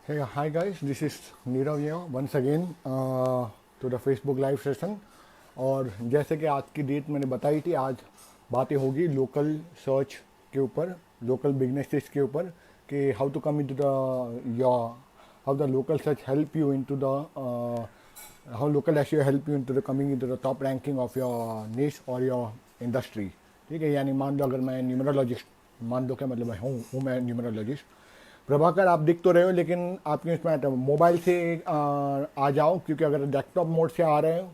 Hey, hi guys, this is Nirav here once again to the Facebook live session। और जैसे कि आज की डेट मैंने बताई थी, आज बातें होगी लोकल सर्च के ऊपर, लोकल बिजनेसेस के ऊपर, कि how to come into the your, how the local search help you into the, how local SEO help you into the coming into the top ranking of your niche or your industry। ठीक है, यानी मान लो अगर मैं numerologist, मान लो क्या मतलब मैं हूँ मैं न्यूमरोलॉजिस्ट। प्रभाकर आप दिख तो रहे हो, लेकिन आपके इसमें मोबाइल से आ जाओ, क्योंकि अगर डेस्कटॉप मोड से आ रहे हो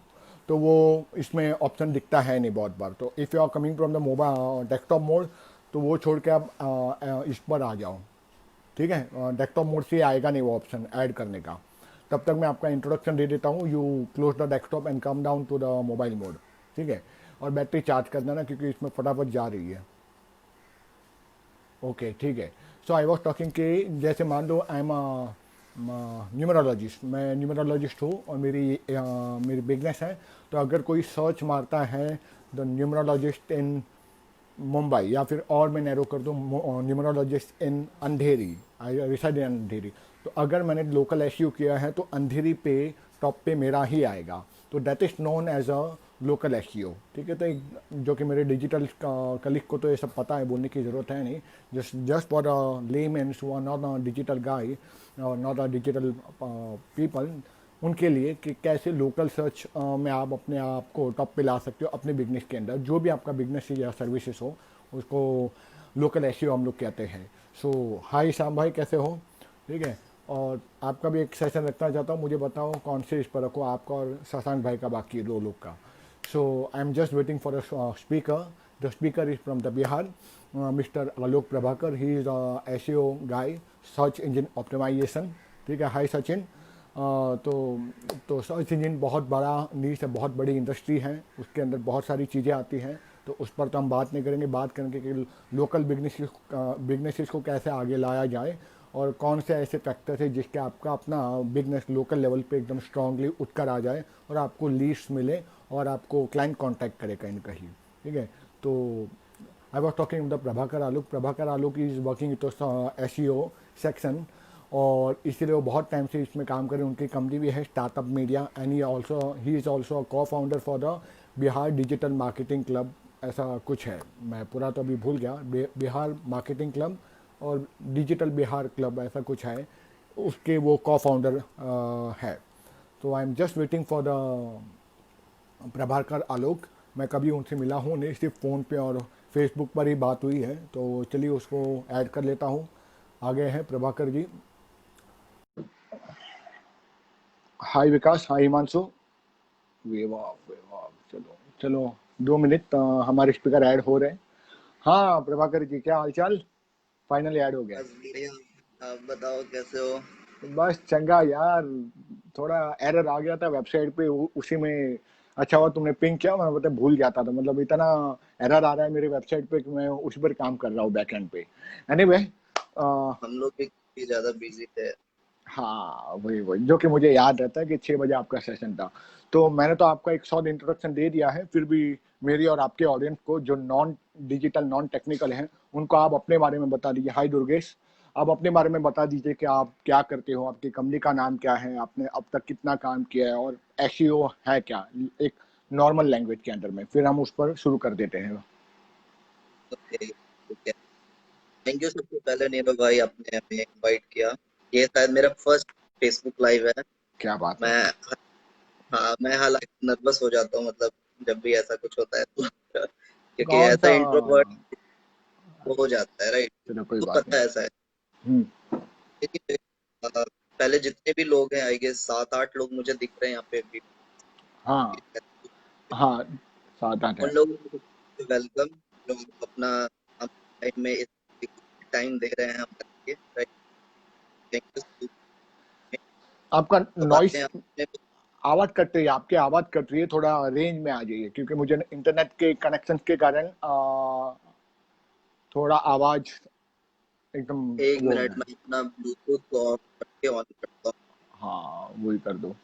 तो वो इसमें ऑप्शन दिखता है नहीं बहुत बार। तो if you are coming from the mobile desktop mode, तो वो छोड़ के आप इस पर आ जाओ। ठीक है, डेस्कटॉप मोड से आएगा नहीं वो ऑप्शन ऐड करने का। तब तक मैं आपका इंट्रोडक्शन दे देता हूँ। You close the desktop and come down to the mobile mode. ठीक है, और बैटरी चार्ज कर देना, क्योंकि इसमें फटाफट जा रही है। ओके, ठीक है। सो आई वॉज टॉकिंग कि जैसे मान लो आई एम न्यूमरोलॉजिस्ट, मैं न्यूमरोलॉजिस्ट हूँ और मेरी बिजनेस है। तो अगर कोई सर्च मारता है द न्यूमरोलॉजिस्ट इन मुंबई, या फिर और मैं नैरो कर दूँ numerologist in Andheri, I reside in अंधेरी, तो अगर मैंने लोकल एसईओ किया है तो अंधेरी पे टॉप पे मेरा ही आएगा। तो that is known as a local SEO. ठीक है, तो जो कि मेरे डिजिटल कलीग को तो ये सब पता है, बोलने की ज़रूरत है नहीं। Just for laymen's who are not a digital guy और नॉट अ डिजिटल पीपल, उनके लिए कि कैसे लोकल सर्च में आप अपने आप को टॉप पे ला सकते हो अपने बिजनेस के अंदर। जो भी आपका बिजनेस या सर्विसेज हो, उसको लोकल एसईओ हम लोग कहते हैं। सो हाय श्याम भाई, कैसे हो? ठीक है, और आपका भी एक सेशन रखना चाहता हूँ। मुझे बताओ कौन से इस पर रखो, आपका और शशांक भाई का, बाकी दो लोग का। So I am just waiting for a speaker. The speaker is from the Bihar, mister Alok Prabhakar. He is SEO guy, search engine optimization. ठीक है, हाय सचिन। तो सर्च इंजन बहुत बड़ा नीश है, बहुत बड़ी इंडस्ट्री है, उसके अंदर बहुत सारी चीज़ें आती हैं। तो उस पर तो हम बात नहीं करेंगे, बात करेंगे कि लोकल बिजनेसेस को कैसे आगे लाया जाए, और कौन से ऐसे फैक्टर्स है जिसके आपका अपना बिजनेस लोकल लेवल पे एकदम स्ट्रांगली उठकर आ जाए, और आपको लीड्स मिले, और आपको क्लाइंट कांटेक्ट करे कहीं ना कहीं। ठीक है, तो I was talking the Prabhakar Alok. Prabhakar Alok is working with SEO section, और इसीलिए वो बहुत टाइम से इसमें काम करें। उनकी कंपनी भी है startup media, and he is also cofounder for the Bihar digital marketing club, ऐसा कुछ है। मैं पूरा तो अभी भूल गया, बिहार मार्केटिंग क्लब और डिजिटल बिहार क्लब, ऐसा कुछ है। उसके वो को फाउंडर है। तो I am just waiting for the Prabhakar Alok. मैं कभी उनसे मिला हूँ नहीं, सिर्फ फ़ोन पे और फेसबुक पर ही बात हुई है। तो चलिए उसको ऐड कर लेता हूँ। आ गए हैं प्रभाकर जी। हाय विकास, हाय हिमांशु। वेवाब वेवाब, चलो चलो, 2 मिनट, हमारे स्पीकर ऐड हो रहे हैं। हाँ प्रभाकर जी, क्या हालचाल? फाइनली ऐड हो गया। बस बढ़िया। आप बताओ कैसे हो? बस चंगा यार, थोड़ा एरर आ गया था वेबसाइट पे, उसी में। अच्छा हुआ तुमने पिंग किया, मैं बता भूल जाता था। मतलब इतना एरर आ रहा है मेरी वेबसाइट पे कि मैं उस पर काम कर रहा हूँ बैकएंड पे। एनीवे, हम लोग भी काफी ज्यादा बिजी थे। हाँ वही वही, जो कि मुझे याद रहता है कि 6 बजे आपका सेशन था। तो मैंने तो आपका एक शॉर्ट इंट्रोडक्शन दे दिया है, फिर भी मेरी और आपके ऑडियंस को जो नॉन डिजिटल नॉन टेक्निकल हैं, उनको आप अपने बारे में बता दीजिए। हाय दुर्गेश, आप अपने बारे में बता दीजिए कि आप क्या करते हो, आपकी कंपनी का नाम क्या है, आपने अब तक कितना काम किया है, और एसईओ है क्या, एक नॉर्मल लैंग्वेज के अंदर में। फिर हम उस पर शुरू कर देते हैं। ओके, ठीक है। थैंक यू सबसे पहले नीरव भाई, आपने हमें इनवाइट किया। ये शायद मेरा फर्स्ट फेसबुक लाइव है। क्या बात है। मैं हाँ, मैं हालांकि नर्वस हो जाता हूँ, मतलब जब भी ऐसा कुछ होता है तो क्योंकि कौन ऐसा सा? इंट्रोवर्ट हो जाता है, राइट? चलो कोई तो बात पता नहीं। है ऐसा है। हम्म। लेकिन पहले जितने भी लोग हैं, आई गेस 7-8 लोग मुझे दिख रहे हैं यहाँ पे भी। हाँ हाँ, 7-8 उन है। लोगों को वेलकम, जो अपना हम टाइम में टाइम दे रहे हैं हमारे लिए, राइट? Thank you. आपका अब आते नॉइस, हैं अपने। आवाज कट रही है, आपकी आवाज कट रही है, थोड़ा रेंज में आ जाइए, क्योंकि मुझे इंटरनेट के कनेक्शन के कारण थोड़ा आवाज एकदम एक वो हो रहा मिनट है। में अपना ब्लूटूथ को ऑफ करके ऑन करता हूँ। हाँ वही कर दो।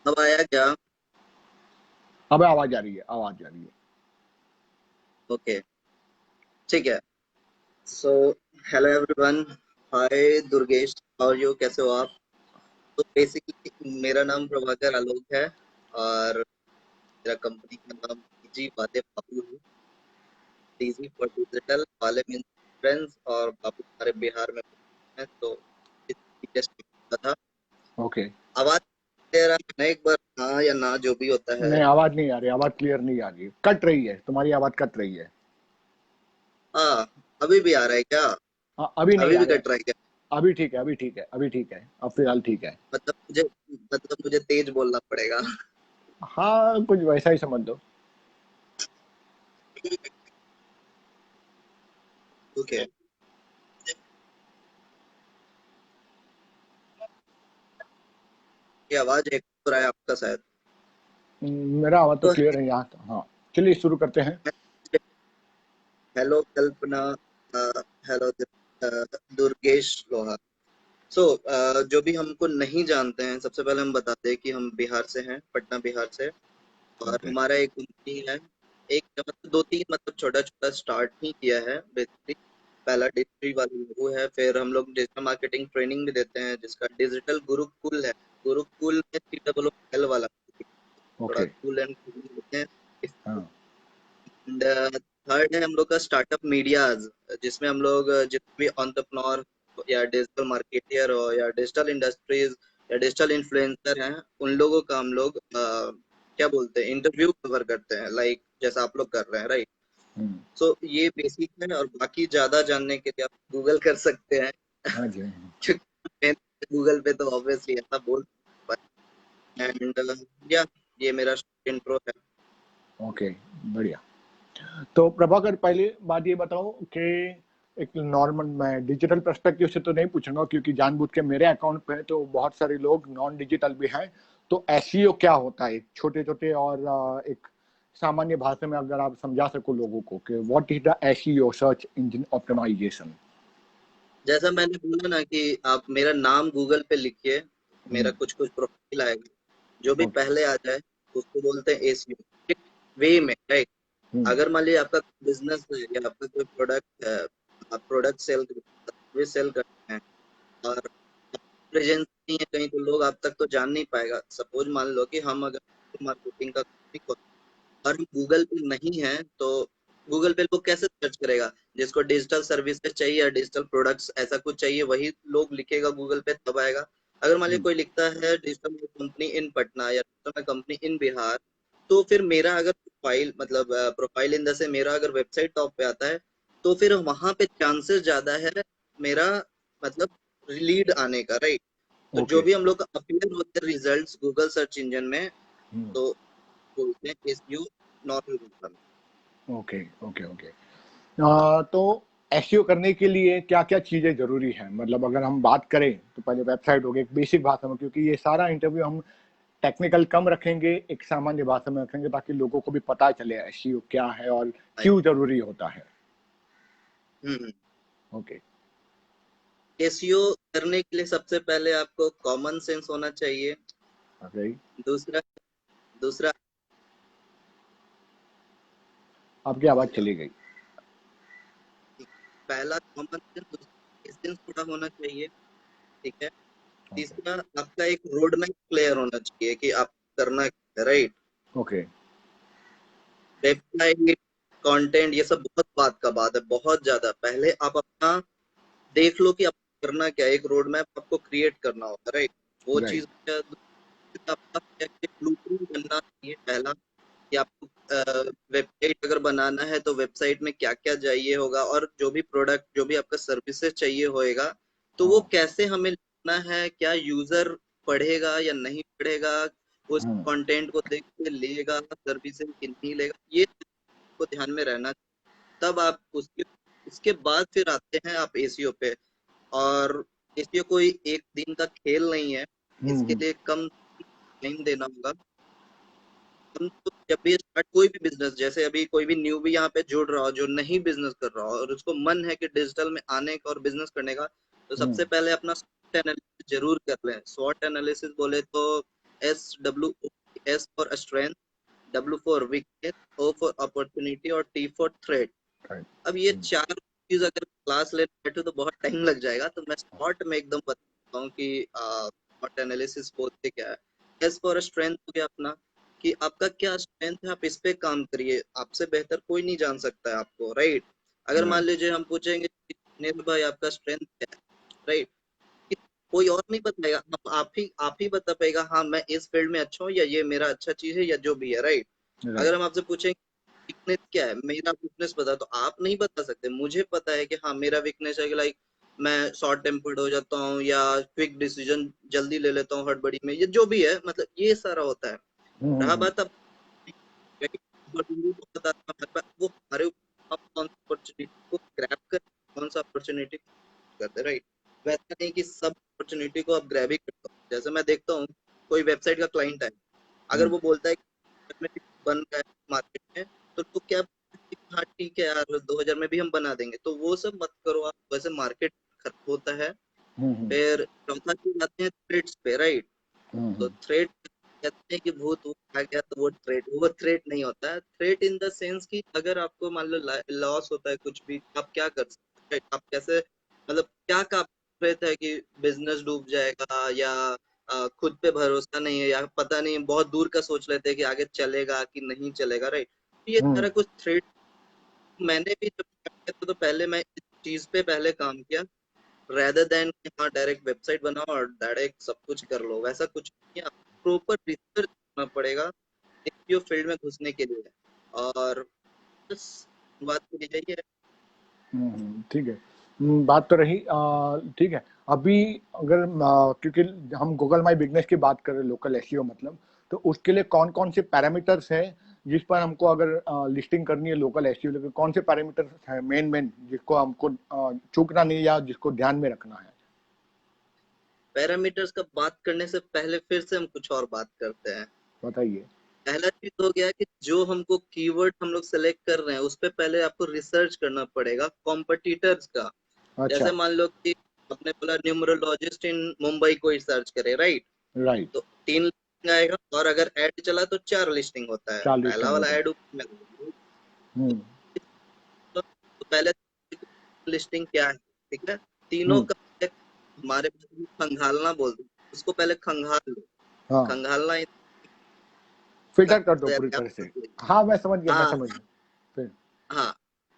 अब आया क्या? अब आवाज आ रही है, आवाज आ रही है। ओके, ठीक है। सो हेलो एवरीवन, हाय दुर्गेश, और यू कैसे हो आप? तो बेसिकली मेरा नाम प्रभाकर आलोक है और मेरा कंपनी का नाम डीजी वादे बाबू है। डीजी फॉर डिजिटल, वाले मीन्स फ्रेंड्स और बाबू हमारे बिहार में है। तो जस्ट था। ओके। आवाज तेरा ना एक बार, हाँ या ना जो भी होता है। नहीं, आवाज नहीं आ रही, आवाज क्लियर नहीं आ रही, कट रही है, तुम्हारी आवाज कट रही है। हाँ, अभी भी आ रहा है क्या? हाँ, अभी नहीं अभी आ भी रहा है। कट रहा है क्या? अभी ठीक है, अभी ठीक है, अभी ठीक है, अब फिलहाल ठीक है। मतलब मुझे मतलब मुझे तेज बोलना पड़ेगा। हाँ, कुछ वैसा ही समझ लो। ओके। ये आवाज एक हो रहा है आपका शायद। मेरा आवाज तो तो क्लियर है यहाँ तो, हाँ। चलिए शुरू करते हैं। हेलो कल्पना, हेलो दुर्गेश लोहा। सो जो भी हमको नहीं जानते हैं, सबसे पहले हम बताते हैं कि हम बिहार से हैं, पटना बिहार से। और ओके। हमारा एक कंपनी है। एक मतलब दो तीन मतलब छोटा छोटा स्टार्ट ही किया है बेसिकली। पहला डिजिटल वाला लोगो है, फिर हम लोग डिजिटल मार्केटिंग ट्रेनिंग भी देते हैं जिसका डिजिटल गुरुकुल है। गुरुकुल में CWL वाला, थोड़ा ओके। कूल एंड देते हैं। हाँ। एंड थर्ड है हम लोग का स्टार्टअप मीडियाज, जिसमें हम लोग जितने भी एंटरप्रेन्योर या डिजिटल मार्केटियर हो या डिजिटल इंडस्ट्रीज या डिजिटल इन्फ्लुएंसर हैं, उन लोगों का हम लोग क्या बोलते हैं, इंटरव्यू कवर करते हैं, लाइक जैसा आप लोग कर रहे हैं, राइट? हम्म। सो ये बेसिक है, और बाकी ज्यादा जानने के लिए आप गूगल कर सकते हैं। हाँ जी, हाँ क्योंकि गूगल पे तो ऑब्वियसली ऐसा बोल, एंड या ये मेरा इंट्रो है। जी। ओके। बढ़िया। तो प्रभाकर, पहले बात ये बताओ कि एक नॉर्मल, मैं डिजिटल पर्सपेक्टिव से तो नहीं पूछूंगा क्योंकि जानबूझ के मेरे अकाउंट पे तो बहुत सारे लोग नॉन डिजिटल भी हैं। तो एसईओ क्या होता है, छोटे छोटे और एक सामान्य भाषा में अगर आप समझा सको लोगों को कि what is the SEO, search engine optimization. जैसा मैंने बोला ना कि आप मेरा नाम गूगल पे लिखिए, मेरा कुछ कुछ प्रोफाइल आएगा। जो भी ओके। पहले आ जाए उसको बोलते हैं एसईओ। वे में, राइट? अगर मान लीजिए आपका बिजनेस है या आपका कोई प्रोडक्ट है, आप प्रोडक्ट सेल सर्विस सेल करते हैं और प्रेजेंस नहीं है कहीं, तो लोग आप तक तो जान नहीं पाएगा। सपोज मान लो कि हम अगर मार्केटिंग का और हम गूगल पे नहीं है, तो गूगल पे लोग कैसे सर्च करेगा? जिसको डिजिटल सर्विसेज चाहिए या डिजिटल प्रोडक्ट्स ऐसा कुछ चाहिए, वही लोग लिखेगा गूगल पे, तब आएगा। अगर मान लीजिए कोई लिखता है डिजिटल कंपनी इन पटना या डिजिटल कंपनी इन बिहार, तो फिर मेरा अगर प्रोफाइल मतलब प्रोफाइल इन द से मेरा अगर वेबसाइट टॉप पे आता है, तो फिर वहां पे चांसेस ज्यादा है मेरा मतलब लीड आने का, राइट? तो जो ओके। भी हम लोग अपीयर होते हैं रिजल्ट्स गूगल सर्च इंजन में, तो बोलते हैं SEO normal. Okay. Okay. Okay. तो एसईओ करने के लिए क्या क्या चीजें जरूरी हैं, मतलब अगर हम बात करें तो पहले वेबसाइट होगी एक बेसिक भाषा में, क्योंकि ये सारा इंटरव्यू हम टेक्निकल कम रखेंगे, एक सामान्य भाषा में रखेंगे ताकि लोगों को भी पता चले एसईओ क्या है और क्यों जरूरी होता है। हम्म। ओके। एसईओ करने के लिए सबसे पहले आपको कॉमन सेंस होना चाहिए। ओके। दूसरा दूसरा आपकी आवाज चली गई। पहला कॉमन सेंस, दूसरा थोड़ा होना चाहिए, ठीक है? ओके। तीसरा, आपका एक रोड मैप क्लियर होना चाहिए कि आप करना क्या है, राइट? ओके। वेबसाइट, कंटेंट, ये सब बहुत बात का बात है, बहुत ज्यादा। पहले आप अपना देख लो कि आप करना क्या है, एक रोड मैप आपको क्रिएट करना होगा, राइट? वो राइट। चीज आपका ब्लूप्रिंट बनना चाहिए पहला, कि आपको वेबसाइट अगर बनाना है तो वेबसाइट में क्या क्या चाहिए होगा, और जो भी प्रोडक्ट जो भी आपका सर्विसेज चाहिए होएगा, तो वो हाँ। कैसे हमें लिखना है, क्या यूजर पढ़ेगा या नहीं पढ़ेगा, उस कंटेंट को देख के लेगा सर्विसेज कि नहीं लेगा, ये को ध्यान में रहना। तब आप उसके बाद फिर आते हैं आप एसीओ पे। और एसीओ कोई एक दिन का खेल नहीं है, इसके लिए कम टाइम देना होगा। हम तो जब भी स्टार्ट कोई भी बिजनेस, जैसे अभी कोई भी न्यू भी यहाँ पे जुड़ रहा हो जो नहीं बिजनेस कर रहा हो और उसको मन है कि डिजिटल में आने का और बिजनेस करने का, तो सबसे पहले अपना स्वॉट एनालिसिस जरूर कर लें। स्वॉट एनालिसिस बोले तो S for strength, W for weakness, O for opportunity और टी फॉर थ्रेट। राइट। अब ये चार चीज अगर क्लास लेने बैठे तो बहुत टाइम लग जाएगा, तो मैं शॉर्ट में एकदम बताता हूँ कि शॉर्ट एनालिसिस बोलते क्या है। एज फॉर स्ट्रेंथ हो गया अपना, कि आपका क्या स्ट्रेंथ है, आप इस पे काम करिए, आपसे बेहतर कोई नहीं जान सकता है आपको, राइट। अगर मान राइट। लीजिए हम पूछेंगे कि नीरज भाई आपका स्ट्रेंथ क्या है, राइट, कोई और नहीं बताएगा, आप ही बता पाएगा, हाँ मैं इस फील्ड में अच्छा हूँ, या ये मेरा अच्छा चीज है, या जो भी है, राइट। राइट। अगर हम आपसे पूछेंगे वीकनेस क्या है, मेरा वीकनेस बता, तो आप नहीं बता सकते। मुझे पता है कि हाँ मेरा वीकनेस है कि लाइक मैं शॉर्ट टेम्पर्ड हो जाता हूँ, या क्विक डिसीजन जल्दी ले लेता हूँ हड़बड़ी में, ये जो भी है, मतलब ये सारा होता है। रहा हम्म। बात अब अपॉर्चुनिटी को बताता हमारे पास, वो हमारे ऊपर, आप कौन सी अपॉर्चुनिटी को ग्रैब कर, कौन सा अपॉर्चुनिटी करते, राइट। वैसा नहीं कि सब अपॉर्चुनिटी को आप ग्रैब ही करते हो। जैसे मैं देखता हूँ, कोई वेबसाइट का क्लाइंट है, अगर हम्म। वो बोलता है कि बन रहा है मार्केट में, तो लोग क्या बोलते हैं कि हाँ ठीक है यार, 2000 में भी हम बना देंगे, तो वो सब मत करो आप, वैसे मार्केट खराब होता है। हम्म। फिर चौथा चीज आते हैं थ्रेड्स पे, राइट। तो हम्म। थ्रेड कहते हैं कि भूत वूत आ गया तो वो थ्रेड नहीं होता है। थ्रेड इन द सेंस कि अगर आपको मान लो लॉस होता है कुछ भी, आप क्या कर सकते हैं, आप कैसे, मतलब क्या का रहता है कि बिजनेस डूब जाएगा, या खुद पे भरोसा नहीं है, या पता नहीं, बहुत दूर का सोच लेते हैं कि आगे चलेगा कि नहीं चलेगा, राइट। ये हम्म। सारा कुछ थ्रेड, मैंने भी जब किया था, तो पहले मैं इस चीज पे पहले काम किया, रेदर देन कि हाँ डायरेक्ट वेबसाइट बनाओ और डायरेक्ट सब कुछ कर लो, वैसा कुछ नहीं है। प्रॉपर रिसर्च करना पड़ेगा एसईओ फील्ड में घुसने के लिए। और बस बात तो यही है। ठीक है। बात तो रही, ठीक है। अभी अगर क्योंकि हम गूगल माई बिजनेस की बात करें, लोकल एसईओ मतलब, तो उसके लिए कौन कौन से पैरामीटर्स है जिस पर हमको अगर लिस्टिंग करनी है लोकल एसईओ लेकर, कौन से पैरामीटर्स है मेन मेन जिसको हमको चूकना नहीं या जिसको ध्यान में रखना है? पैरामीटर्स का बात करने से पहले फिर से हम कुछ और बात करते हैं। बताइए। पहला चीज हो गया कि जो हमको कीवर्ड हम लोग सेलेक्ट कर रहे हैं, उस पे पहले आपको रिसर्च करना पड़ेगा कॉम्पिटिटर्स का। अच्छा। जैसे मान लो कि आपने बोला न्यूमरोलॉजिस्ट इन मुंबई कोई सर्च करे, राइट। राइट। तो 3 लिस्टिंग आएगा, और अगर ऐड चला तो 4 लिस्टिंग होता है, 40 पहला टन वाला होता है। ऐड हम्म। तो पहले लिस्टिंग क्या है, ठीक है। तीनों हम्म। का हमारे पास में खंगालना बोलते हैं, उसको पहले खंगाल लो। हाँ। खंगालना फिल्टर कर दो पूरी तरह से। हाँ, मैं समझ गया, मैं हाँ समझ गया। फिर। हाँ,